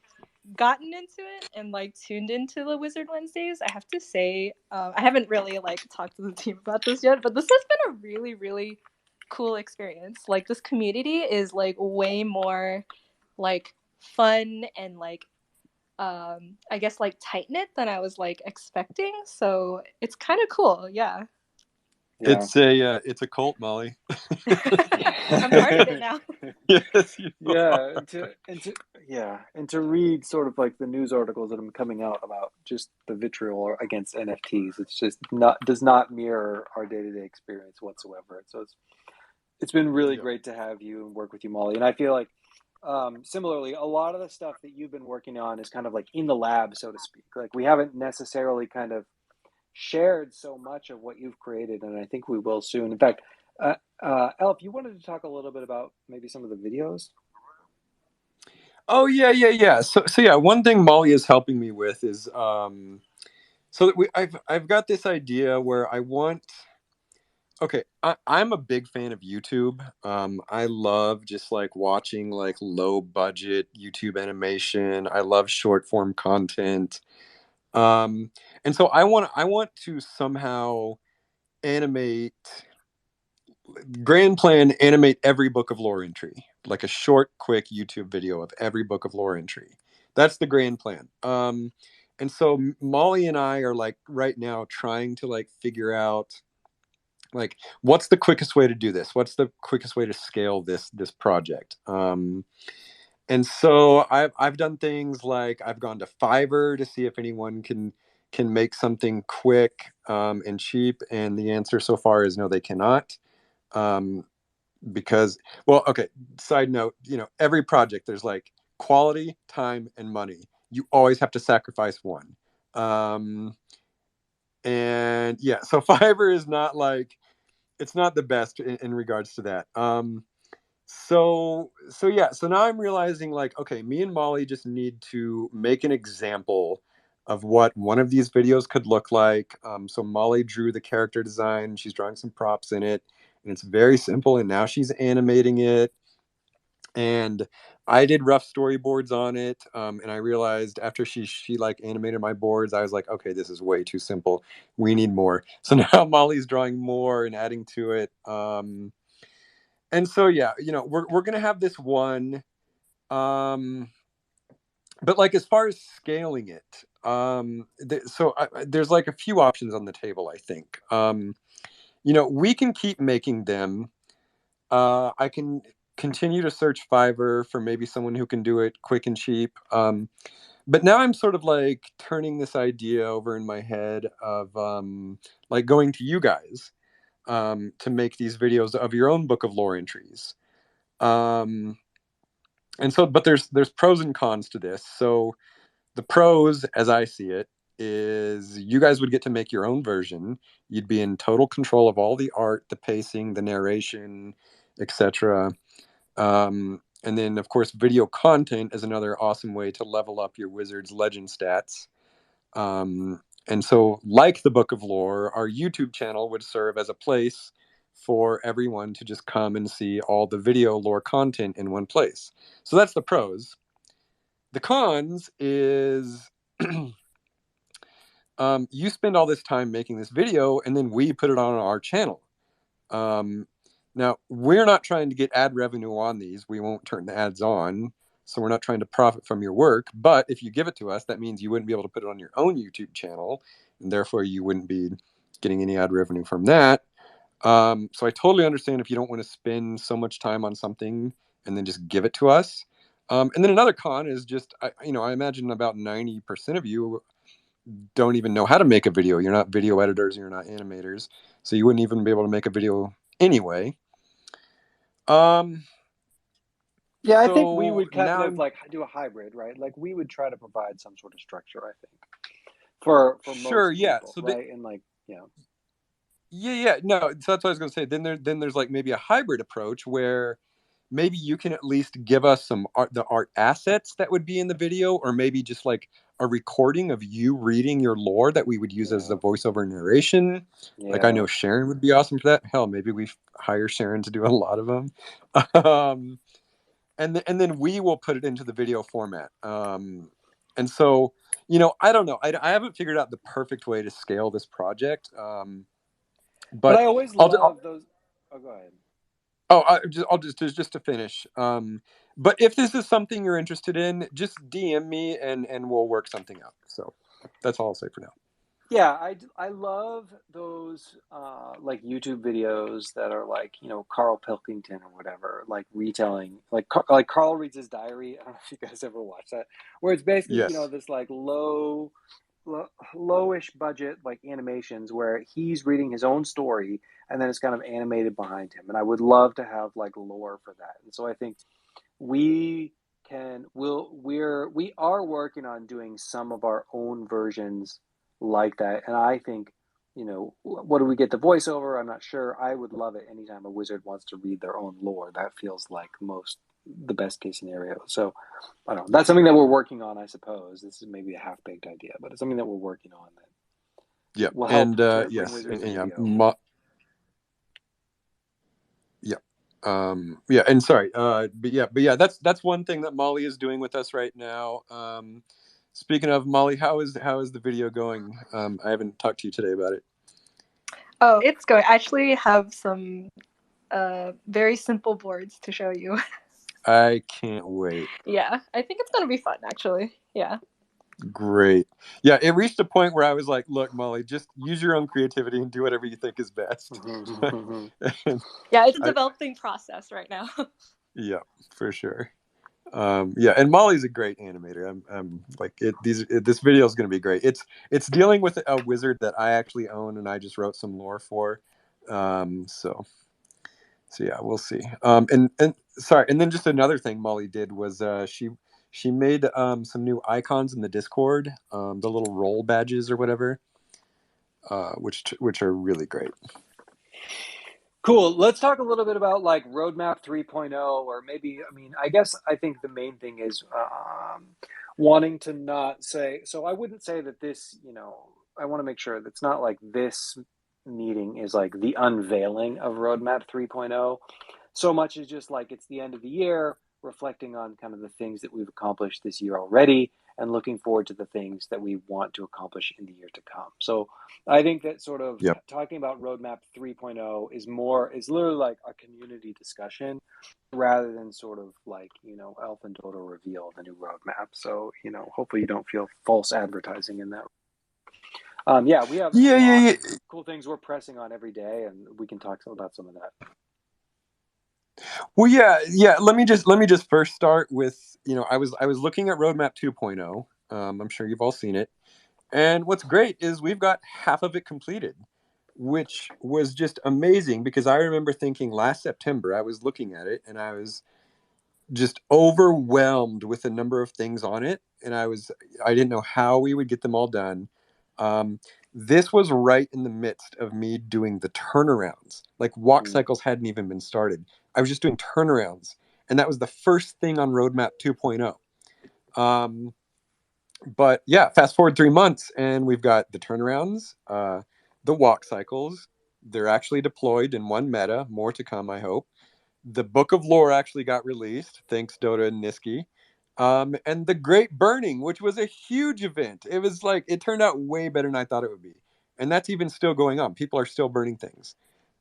gotten into it and like tuned into the Wizard Wednesdays, I have to say I haven't really like talked to the team about this yet, but this has been a really really cool experience. Like this community is like way more like fun and like I guess like tight knit than I was like expecting. So it's kind of cool. Yeah. Yeah. It's a cult, Molly. I'm part of it now. Yes, you Yeah, are. and to read sort of like the news articles that are coming out about just the vitriol against NFTs, it's just not does not mirror our day-to-day experience whatsoever. So it's been really Yeah. great to have you and work with you, Molly. And I feel like similarly, a lot of the stuff that you've been working on is kind of like in the lab, so to speak. Like we haven't necessarily kind of shared so much of what you've created, and I think we will soon. In fact, Elf, you wanted to talk a little bit about maybe some of the videos. Oh yeah. So yeah, one thing Molly is helping me with is so that I've got this idea where I want. Okay, I'm a big fan of YouTube. I love just like watching like low budget YouTube animation. I love short form content. Um, and so I want to somehow animate grand plan animate every book of lore entry, like a short quick YouTube video of every book of lore entry. That's the grand plan. And so Molly and I are like right now trying to like figure out like what's the quickest way to do this, what's the quickest way to scale this project. And so I've done things like I've gone to Fiverr to see if anyone can make something quick and cheap, and the answer so far is no, they cannot. um, because, well, okay, side note, every project there's like quality, time, and money. You always have to sacrifice one. And yeah, so Fiverr is not like, it's not the best in regards to that. So yeah, so now I'm realizing like, okay, me and Molly just need to make an example of what one of these videos could look like. So Molly drew the character design, she's drawing some props in it, and it's very simple, and now she's animating it. And I did rough storyboards on it, and I realized after she like animated my boards, I was like, okay, this is way too simple. We need more. So now Molly's drawing more and adding to it. And so yeah, we're gonna have this one, um, but like as far as scaling it, there's like a few options on the table. I think, we can keep making them. I can continue to search Fiverr for maybe someone who can do it quick and cheap. But now I'm sort of like turning this idea over in my head of like going to you guys to make these videos of your own book of lore entries. Um, and so, but there's pros and cons to this. So the pros, as I see it, is you guys would get to make your own version. You'd be in total control of all the art, the pacing, the narration, etc. And then, of course, video content is another awesome way to level up your wizard's legend stats. And so, like the Book of Lore, our YouTube channel would serve as a place for everyone to just come and see all the video lore content in one place. So that's the pros. The cons is you spend all this time making this video, and then we put it on our channel. Um, Now, we're not trying to get ad revenue on these. We won't turn the ads on. So we're not trying to profit from your work. But if you give it to us, that means you wouldn't be able to put it on your own YouTube channel. And therefore, you wouldn't be getting any ad revenue from that. So I totally understand if you don't want to spend so much time on something and then just give it to us. And then another con is just, I imagine about 90% of you don't even know how to make a video. You're not video editors, you're not animators. So you wouldn't even be able to make a video anyway. Yeah, I think we So would kind now, of like do a hybrid, right? Like we would try to provide some sort of structure, I think, for sure, most yeah. people, So right? And like, yeah. No, so that's what I was going to say. Then there's like maybe a hybrid approach where maybe you can at least give us some the art assets that would be in the video, or maybe just like a recording of you reading your lore that we would use as the yeah, voiceover narration. Like I yeah. know Sharon would be awesome for that. Hell, maybe we hire Sharon to do a lot of them. um, and then we will put it into the video format. And so, I don't know. I haven't figured out the perfect way to scale this project. But But I always I'll love those. Oh, go ahead. oh, I'll just to finish. But if this is something you're interested in, just DM me and we'll work something out. So that's all I'll say for now. Yeah, I love those like YouTube videos that are like, Carl Pilkington or whatever, like retelling, like Carl reads his diary. I don't know if you guys ever watch that, where it's basically, Yes. this like lowish budget like animations where he's reading his own story and then it's kind of animated behind him. And I would love to have like lore for that. And so I think we we are working on doing some of our own versions like that. And I think, what do we get the voiceover? I'm not sure. I would love it anytime a wizard wants to read their own lore. That feels like the best case scenario. So I don't know. That's something that we're working on, I suppose. This is maybe a half baked idea, but it's something that we're working on that Yeah. will help And to bring yes. wizards to Yeah. video. Yeah. Yeah. And sorry. But yeah, that's one thing that Molly is doing with us right now. Speaking of Molly, how is the video going? I haven't talked to you today about it. Oh, it's going. I actually have some very simple boards to show you. I can't wait. Yeah, I think it's gonna be fun, actually. Yeah. Great. Yeah, it reached a point where I was like, look, Molly, just use your own creativity and do whatever you think is best. And Yeah, it's a I, developing process right now. yeah, for sure. Yeah, and Molly's a great animator. I'm like this video is going to be great. It's dealing with a wizard that I actually own and I just wrote some lore for. So yeah, we'll see. And sorry, and then just another thing Molly did was she made some new icons in the Discord, the little roll badges or whatever, which are really great. Cool. Let's talk a little bit about like Roadmap 3.0, or maybe, I think the main thing is wanting to not say, so I wouldn't say that this, I want to make sure that's not like this meeting is like the unveiling of Roadmap 3.0, so much as just like it's the end of the year, reflecting on kind of the things that we've accomplished this year already and looking forward to the things that we want to accomplish in the year to come. So I think that sort of Yep. talking about Roadmap 3.0 is literally like a community discussion rather than sort of like, Elf and Dodo reveal the new roadmap. So, hopefully you don't feel false advertising in that. Yeah, we have Yeah, yeah, lots yeah. of cool things we're pressing on every day, and we can talk about some of that. Well, yeah. Let me just first start with I was looking at Roadmap 2.0. I'm sure you've all seen it, and what's great is we've got half of it completed, which was just amazing because I remember thinking last September I was looking at it and I was just overwhelmed with the number of things on it, and I didn't know how we would get them all done. Um, this was right in the midst of me doing the turnarounds. Like walk Mm. cycles hadn't even been started. I was just doing turnarounds, and that was the first thing on Roadmap 2.0. But yeah, fast forward 3 months, and we've got the turnarounds, the walk cycles. They're actually deployed in one meta. More to come, I hope. The Book of Lore actually got released, thanks Dota and Niski. And the Great Burning, which was a huge event. It was like it turned out way better than I thought it would be, and that's even still going on. People are still burning things.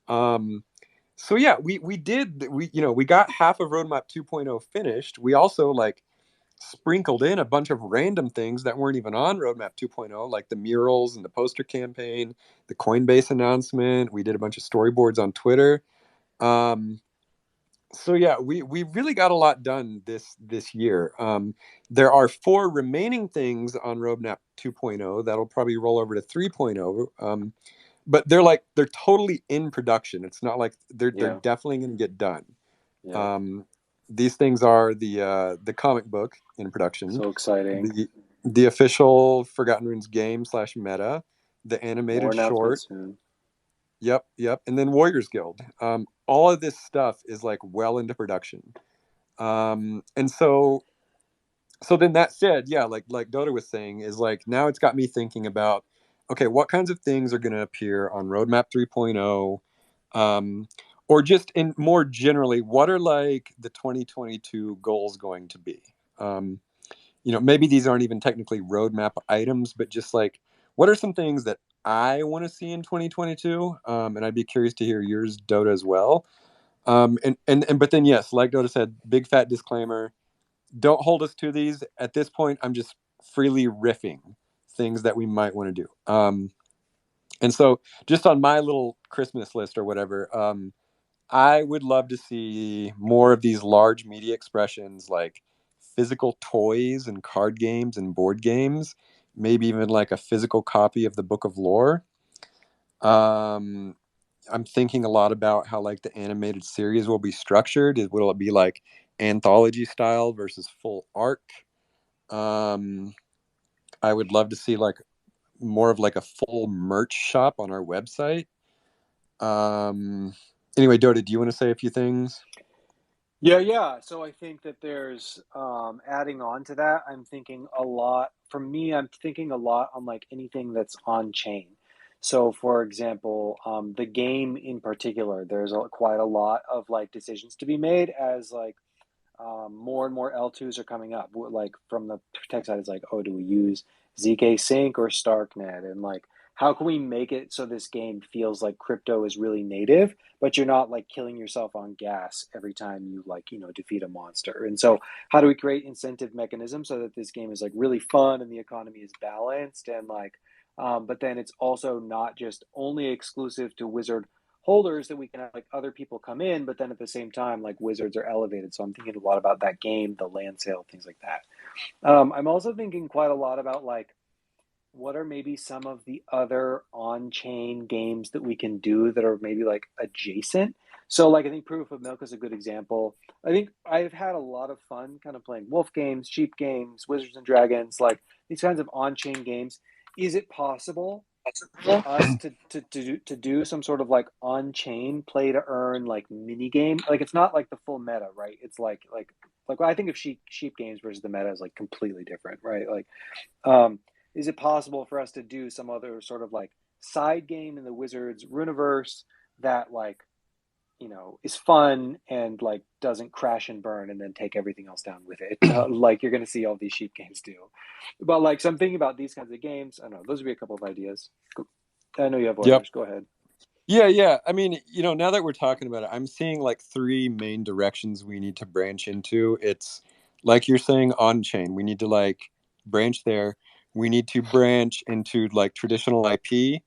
Um, So yeah, we got half of Roadmap 2.0 finished. We also like sprinkled in a bunch of random things that weren't even on Roadmap 2.0, like the murals and the poster campaign, the Coinbase announcement. We did a bunch of storyboards on Twitter. Um, so yeah, we really got a lot done this year. There are four remaining things on Roadmap 2.0 that'll probably roll over to 3.0. But they're totally in production. It's not like they're Yeah. definitely going to get done. Yeah. Um, these things are the comic book in production, So exciting. the official Forgotten Runes game / meta, the More animated short. announcements soon. Yep, and then Warriors Guild. All of this stuff is like well into production. And so then that said, yeah, like Dota was saying, is like now it's got me thinking about, okay, what kinds of things are going to appear on Roadmap 3.0, or just in more generally, what are like the 2022 goals going to be? Um, maybe these aren't even technically roadmap items, but just like what are some things that I want to see in 2022? And I'd be curious to hear yours, Dota, as well. And but then yes, like Dota said, big fat disclaimer, don't hold us to these at this point. I'm just freely riffing things that we might want to do. And so just on my little Christmas list or whatever, I would love to see more of these large media expressions like physical toys and card games and board games, maybe even like a physical copy of the Book of Lore. um, I'm thinking a lot about how like the animated series will be structured. Will it be like anthology style versus full arc? Um, I would love to see like more of like a full merch shop on our website. Um, anyway, Dota, do you want to say a few things? Yeah. So I think that there's adding on to that, I'm thinking a lot for me, I'm thinking a lot on like anything that's on chain. So for example, the game in particular, there's quite a lot of like decisions to be made as like more and more L2s are coming up. Like from the tech side, it's like, oh, do we use ZK Sync or Starknet? And like, how can we make it so this game feels like crypto is really native, but you're not like killing yourself on gas every time you like, defeat a monster? And so, how do we create incentive mechanisms so that this game is like really fun and the economy is balanced and like, but then it's also not just only exclusive to Wizard holders that we can have like other people come in, but then at the same time, like wizards are elevated. So I'm thinking a lot about that game, the land sale, things like that. I'm also thinking quite a lot about like what are maybe some of the other on-chain games that we can do that are maybe like adjacent. So like I think Proof of Milk is a good example. I think I've had a lot of fun kind of playing wolf games, sheep games, Wizards and Dragons, like these kinds of on-chain games. Is it possible for us to do some sort of like on-chain play to earn like mini game? Like it's not like the full meta, right? It's like I think of sheep games versus the meta is like completely different, right? Like um is it possible for us to do some other sort of like side game in the Wizards Runiverse that like is fun and like doesn't crash and burn and then take everything else down with it, like you're going to see all these sheep games do? But like, so I'm thinking about these kinds of games. I don't know, those would be a couple of ideas. I know you have Yep. others. Go ahead. Yeah. I mean, now that we're talking about it, I'm seeing like three main directions we need to branch into. It's like you're saying on chain. We need to like branch there. We need to branch into like traditional IP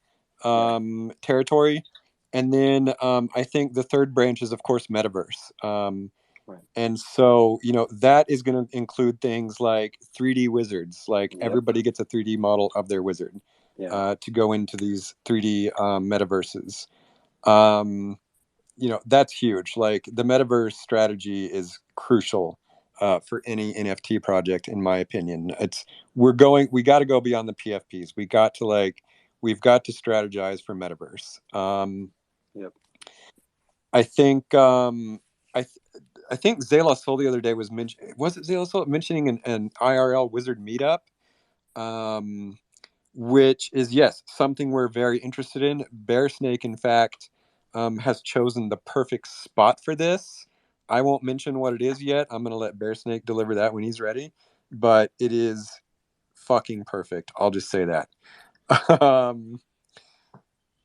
Right. territory. And then I think the third branch is, of course, metaverse. Right. And so, that is going to include things like 3D wizards, like Yep. everybody gets a 3D model of their wizard Yeah. to go into these 3D metaverses. um that's huge. Like the metaverse strategy is crucial for any NFT project, in my opinion. We got to go beyond the PFPs. We've got to strategize for metaverse. Yep. I think I th- I think Zayla Soul the other day was it Zayla Soul mentioning an IRL wizard meetup, um, which is, yes, something we're very interested in. Bear Snake, in fact, has chosen the perfect spot for this. I won't mention what it is yet. I'm going to let Bear Snake deliver that when he's ready, but it is fucking perfect. I'll just say that. um,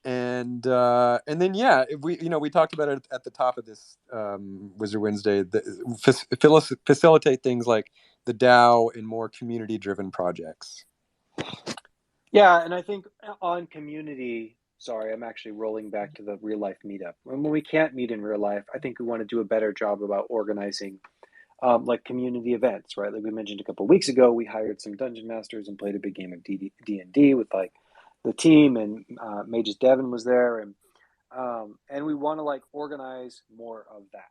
and then yeah, we talked about it at the top of this Wizard Wednesday. Facilitate things like the DAO and more community driven projects. Yeah, and I think on community, sorry, I'm actually rolling back to the real life meetup. When we can't meet in real life, I think we want to do a better job about organizing like community events, right? Like we mentioned a couple of weeks ago, we hired some dungeon masters and played a big game of D&D with like the team, and Mages Devon was there, and we want to like organize more of that,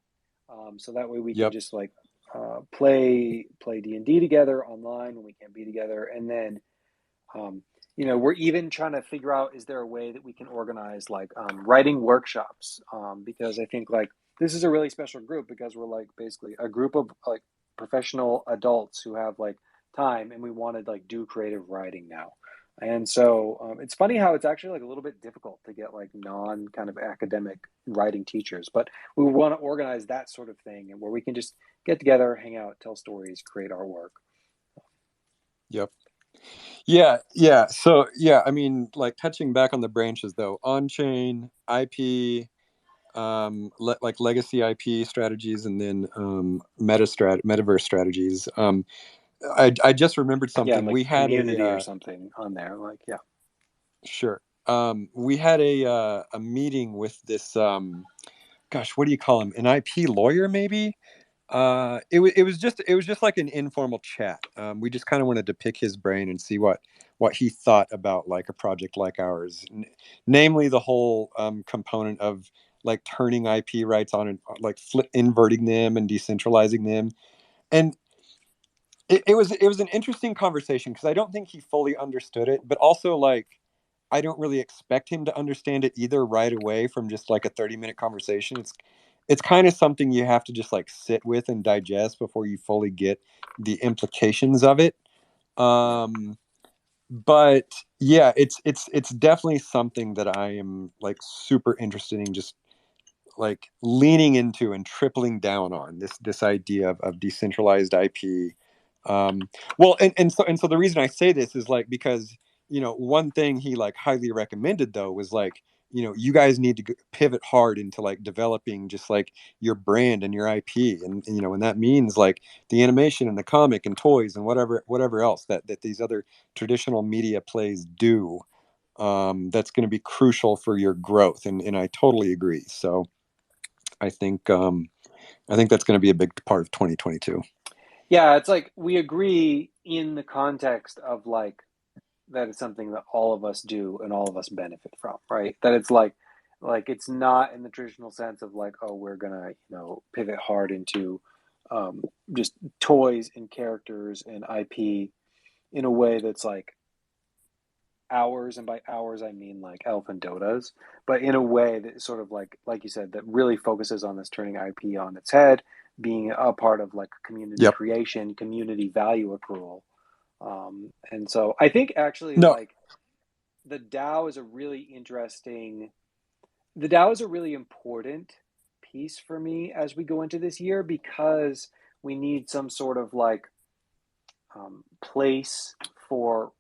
so that way we can Yep. just like play D&D together online when we can't be together, and then we're even trying to figure out, is there a way that we can organize like writing workshops, because I think like this is a really special group because we're like basically a group of like professional adults who have like time, and we want to like do creative writing now. And so it's funny how it's actually like a little bit difficult to get like non kind of academic writing teachers, but we want to organize that sort of thing, and where we can just get together, hang out, tell stories, create artwork. Yep. Yeah. So yeah, I mean, like touching back on the branches though, on-chain IP, like legacy IP strategies, and then metaverse strategies. I just remembered Yeah, something. like We had community or a something on there. Like, yeah. sure. We had a meeting with this gosh, what do you call him? An IP lawyer, maybe? It was just like an informal chat. We just kind of wanted to pick his brain and see what he thought about like a project like ours, namely the whole component of like turning IP rights on and like inverting them and decentralizing them. And it was an interesting conversation because I don't think he fully understood it, but also like I don't really expect him to understand it either right away from just like a 30-minute conversation. It's kind of something you have to just like sit with and digest before you fully get the implications of it. Um, but yeah, it's definitely something that I am like super interested in just like leaning into and tripling down on this idea of decentralized IP. Well, and so the reason I say this is like because one thing he like highly recommended though was like you guys need to pivot hard into like developing just like your brand and your IP, and that means like the animation and the comic and toys and whatever else that these other traditional media plays do. That's going to be crucial for your growth, and I totally agree. So I think I think that's going to be a big part of 2022. Yeah, it's like we agree in the context of like that it's something that all of us do and all of us benefit from, right? That it's like it's not in the traditional sense of like, oh, we're gonna, pivot hard into just toys and characters and IP in a way that's like hours, and by hours I mean like Elf and Dota's, but in a way that sort of like you said, that really focuses on this turning IP on its head, being a part of like community Yep. creation, community value accrual. And so I think actually No. like the DAO is a really interesting, the DAO is a really important piece for me as we go into this year, because we need some sort of like place for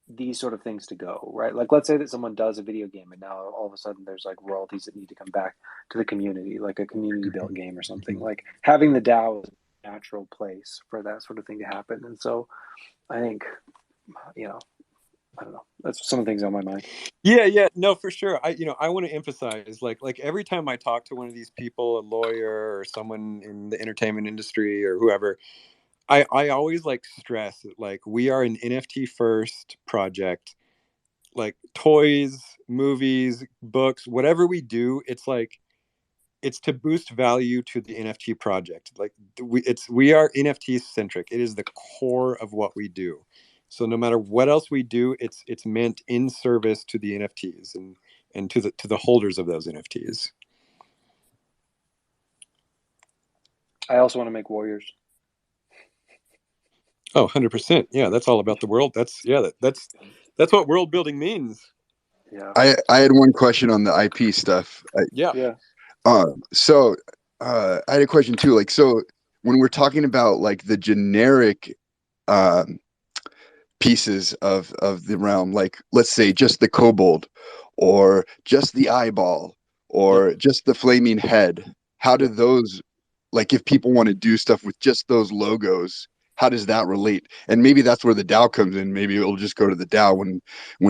these sort of things to go, right? Like, let's say that someone does a video game and now all of a sudden there's like royalties that need to come back to the community, like a community built game or something. Like having the DAO is a natural place for that sort of thing to happen. And so I think, I don't know. That's some of the things on my mind. Yeah, no, for sure. I want to emphasize like every time I talk to one of these people, a lawyer or someone in the entertainment industry or whoever, I always like stress that like we are an NFT first project. Like toys, movies, books, whatever we do, it's like it's to boost value to the NFT project. Like we are NFT centric. It is the core of what we do. So no matter what else we do, it's meant in service to the NFTs and to the holders of those NFTs. I also want to make warriors. Oh, 100%. Yeah, that's all about the world. That's what world building means. Yeah. I had one question on the IP stuff. Yeah. So I had a question too. Like, so when we're talking about like the generic pieces of the realm, like let's say just the kobold, or just the eyeball or just the flaming head? How do Yep. those, like, if people want to do stuff with just those logos, how does that relate? And maybe that's where the DAO comes in. Maybe it'll just go to the DAO when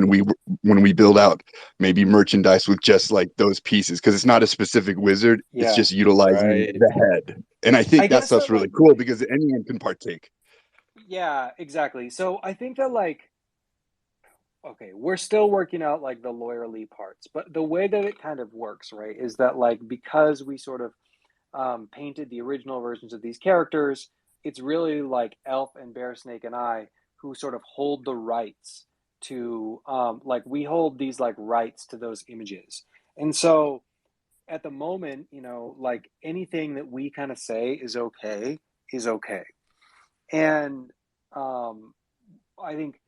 we when we build out maybe merchandise with just like those pieces, because it's not a specific wizard. It's Yeah. just utilizing Right. the head. And I I think that guess stuff's that really like cool because anyone can partake. yeah, exactly. So I think that like okay, we're still working out like the lawyerly parts, but the way that it kind of works, right, is that like because we sort of painted the original versions of these characters, it's really like Elf and Bear Snake and I who sort of hold the rights to like we hold these like rights to those images. And so at the moment, you know, like anything that we kind of say is okay. And I think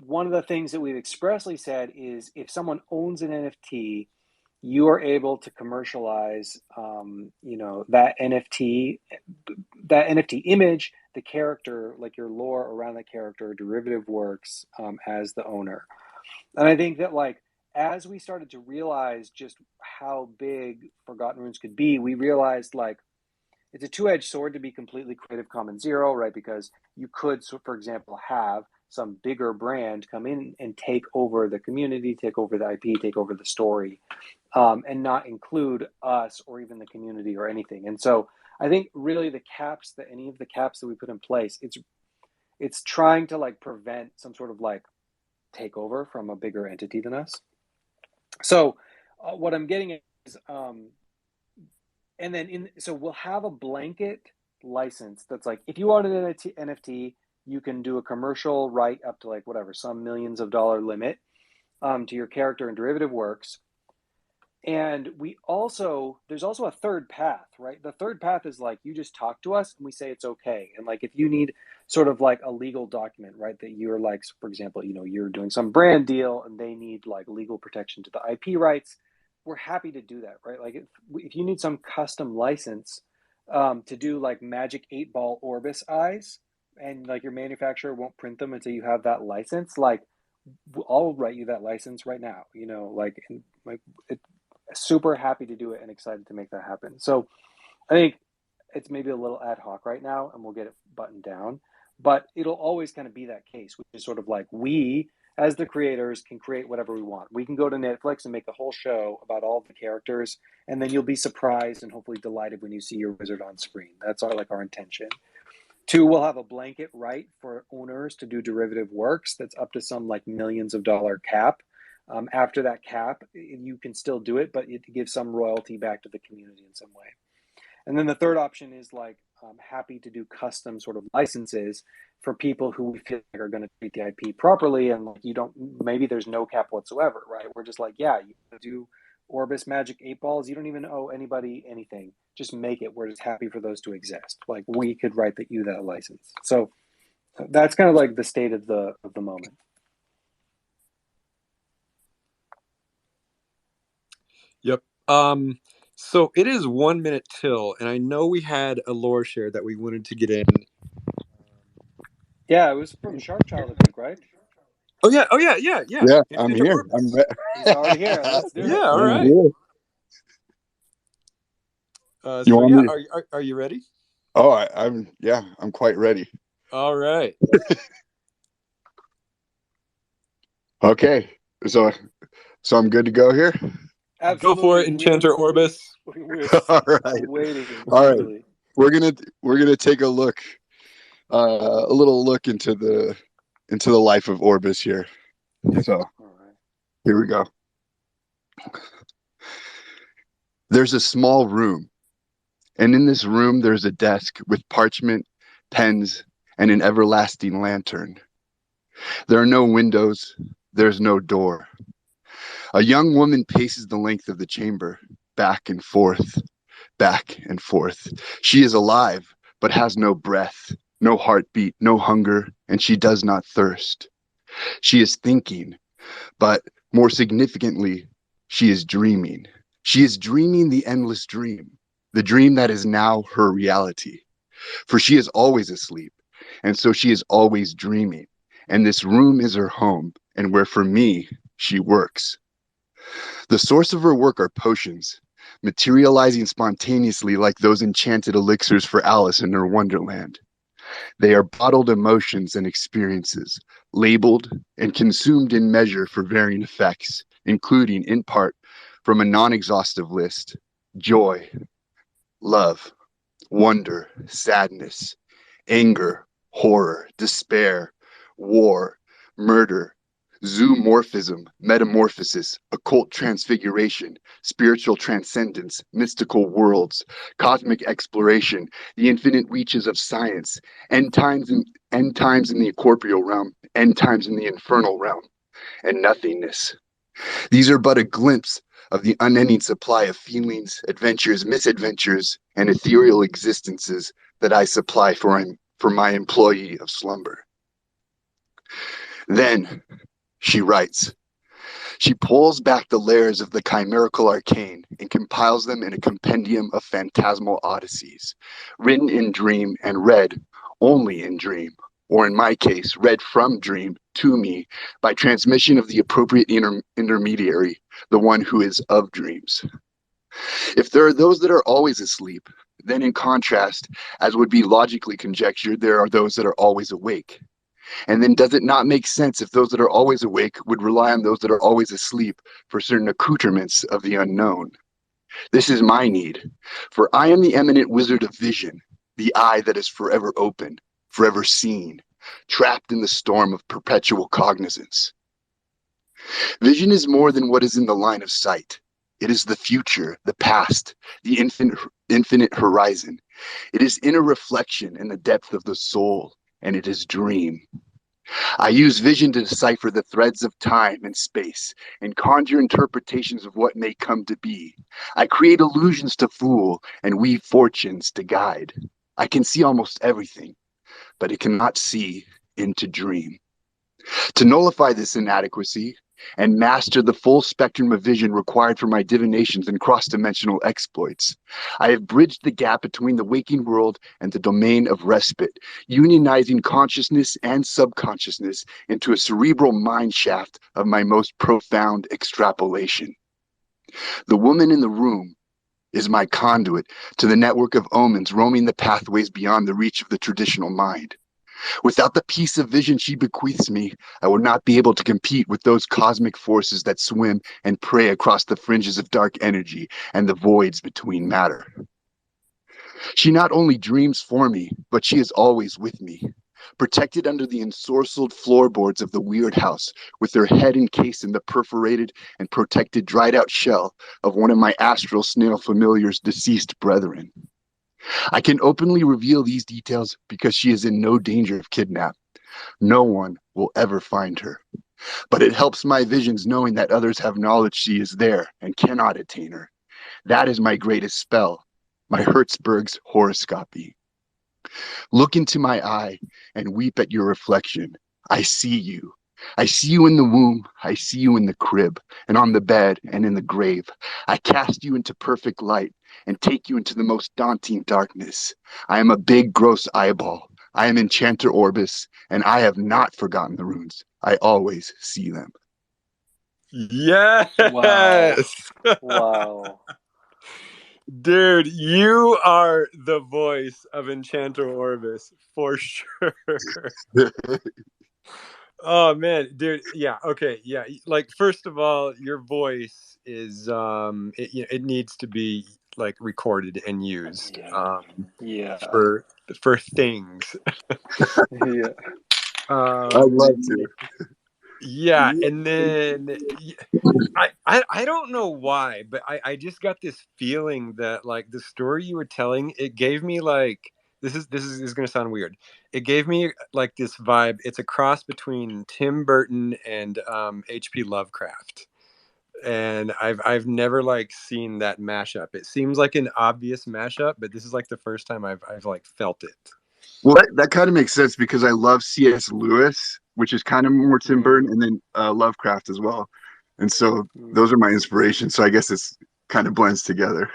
one of the things that we've expressly said is if someone owns an NFT, you are able to commercialize, you know, that NFT image, the character, like your lore around the character, derivative works as the owner. And I think that like as we started to realize just how big Forgotten Runes could be, we realized like it's a two-edged sword to be completely Creative Commons zero, right? Because you could, so for example, have some bigger brand come in and take over the community, take over the IP, take over the story, and not include us or even the community or anything. And so I think really the caps that any of the caps that we put in place, it's trying to like prevent some sort of like takeover from a bigger entity than us. So what I'm getting at is and then so we'll have a blanket license that's like if you want an NFT, you can do a commercial right up to like whatever some millions of dollar limit to your character and derivative works. And there's also a third path, right? The third path is like you just talk to us and we say it's okay. And like if you need sort of like a legal document, right, that you're like, for example, you know, you're doing some brand deal and they need like legal protection to the IP rights, we're happy to do that, right? Like if you need some custom license to do like magic 8-ball Orbis eyes and like your manufacturer won't print them until you have that license, like I'll write you that license right now, you know, like it, super happy to do it and excited to make that happen. So I think it's maybe a little ad hoc right now and we'll get it buttoned down, but it'll always kind of be that case, which is sort of like we as the creators can create whatever we want. We can go to Netflix and make a whole show about all of the characters and then you'll be surprised and hopefully delighted when you see your wizard on screen. That's our intention. Two, we'll have a blanket right for owners to do derivative works that's up to some like millions of dollar cap. After that cap, you can still do it, but it gives some royalty back to the community in some way. And then the third option is like happy to do custom sort of licenses for people who we feel like are going to treat the IP properly, and like you don't maybe there's no cap whatsoever, right? We're just like, yeah, you do Orbis Magic 8-balls, you don't even owe anybody anything. Just make it. We're just happy for those to exist. Like we could write you that license. So that's kind of like the state of the moment. Yep. So it is 1 minute till, and I know we had a lore share that we wanted to get in. Yeah, it was from Sharpchild, I think, right? Oh yeah, yeah. Yeah, I'm Enchanter here. Orbis. He's already here. Let's do Yeah, it. all I'm right. here. You So want yeah, me? are you ready? Oh, I'm quite ready. All right. Okay, so I'm good to go here. Go for Absolutely. it, Enchanter Orbis. We're All right, waiting all right. eagerly. We're gonna take a look, a little look into the life of Orbis here. So All right. here we go. There's a small room, and in this room there's a desk with parchment, pens, and an everlasting lantern. There are no windows. There's no door. A young woman paces the length of the chamber, back and forth, back and forth. She is alive, but has no breath, no heartbeat, no hunger, and she does not thirst. She is thinking, but more significantly, she is dreaming. She is dreaming the endless dream, the dream that is now her reality. For she is always asleep, and so she is always dreaming. And this room is her home, and where for me, she works. The source of her work are potions, materializing spontaneously like those enchanted elixirs for Alice in her Wonderland. They are bottled emotions and experiences, labeled and consumed in measure for varying effects, including, in part, from a non-exhaustive list, joy, love, wonder, sadness, anger, horror, despair, war, murder, zoomorphism, metamorphosis, occult transfiguration, spiritual transcendence, mystical worlds, cosmic exploration, the infinite reaches of science, end times in the corporeal realm, end times in the infernal realm, and nothingness. These are but a glimpse of the unending supply of feelings, adventures, misadventures, and ethereal existences that I supply for my employee of slumber. Then, she writes, she pulls back the layers of the chimerical arcane and compiles them in a compendium of phantasmal odysseys, written in dream and read only in dream, or in my case, read from dream to me by transmission of the appropriate intermediary, the one who is of dreams. If there are those that are always asleep, then in contrast, as would be logically conjectured, there are those that are always awake. And then does it not make sense if those that are always awake would rely on those that are always asleep for certain accoutrements of the unknown? This is my need, for I am the eminent wizard of vision, the eye that is forever open, forever seen, trapped in the storm of perpetual cognizance. Vision is more than what is in the line of sight. It is the future, the past, the infinite horizon. It is inner reflection in the depth of the soul, and it is dream. I use vision to decipher the threads of time and space and conjure interpretations of what may come to be. I create illusions to fool and weave fortunes to guide. I can see almost everything, but it cannot see into dream. To nullify this inadequacy and master the full spectrum of vision required for my divinations and cross-dimensional exploits, I have bridged the gap between the waking world and the domain of respite, unionizing consciousness and subconsciousness into a cerebral mine shaft of my most profound extrapolation. The woman in the room is my conduit to the network of omens roaming the pathways beyond the reach of the traditional mind. Without the piece of vision she bequeaths me, I would not be able to compete with those cosmic forces that swim and prey across the fringes of dark energy and the voids between matter. She not only dreams for me, but she is always with me, protected under the ensorcelled floorboards of the weird house, with her head encased in the perforated and protected dried-out shell of one of my astral snail familiar's deceased brethren. I can openly reveal these details because she is in no danger of kidnap. No one will ever find her. But it helps my visions knowing that others have knowledge she is there and cannot attain her. That is my greatest spell, my Hertzberg's horoscopy. Look into my eye and weep at your reflection. I see you. I see you in the womb. I see you in the crib and on the bed and in the grave. I cast you into perfect light and take you into the most daunting darkness. I am a big, gross eyeball. I am Enchanter Orbis, and I have not forgotten the runes. I always see them. Yes. Wow. Wow. Dude, you are the voice of Enchanter Orbis for sure. Oh man, dude, yeah, okay, yeah. Like first of all, your voice is it needs to be like recorded and used Yeah. Yeah. for things. Yeah. I'd love to. Yeah, and then I don't know why, but I just got this feeling that like the story you were telling, it gave me like this is gonna sound weird. It gave me like this vibe. It's a cross between Tim Burton and H.P. Lovecraft. And I've never like seen that mashup. It seems like an obvious mashup, but this is like the first time I've like felt it. Well, that kind of makes sense because I love C.S. Lewis, which is kind of more Tim Mm, Burton, and then Lovecraft as well. And so mm. those are my inspirations. So I guess it's kind of blends together.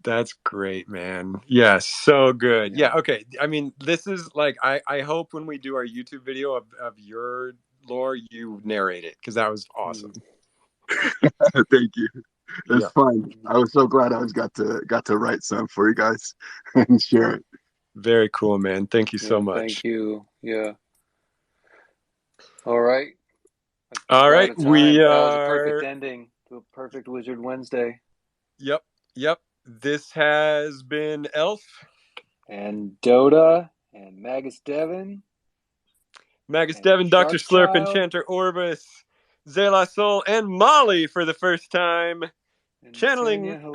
That's great, man. Yes, so good. Yeah. Yeah, okay. I mean, this is like I hope when we do our YouTube video of your lore, you narrate it because that was awesome. Mm. Thank you. It's Yeah. fun. I was so glad got to write some for you guys and share it. Very cool, man. Thank you so Yeah, much. thank you. Yeah. All right. I think All we're right, out of time. we That was a perfect are. ending to a perfect Wizard Wednesday. Yep, yep. This has been Elf and Dota and Magus Devon. Magus And Devon, Dr. Shark Slurp, Child. Enchanter Orbis, Zela Soul, and Molly for the first time. And Channeling Tanya,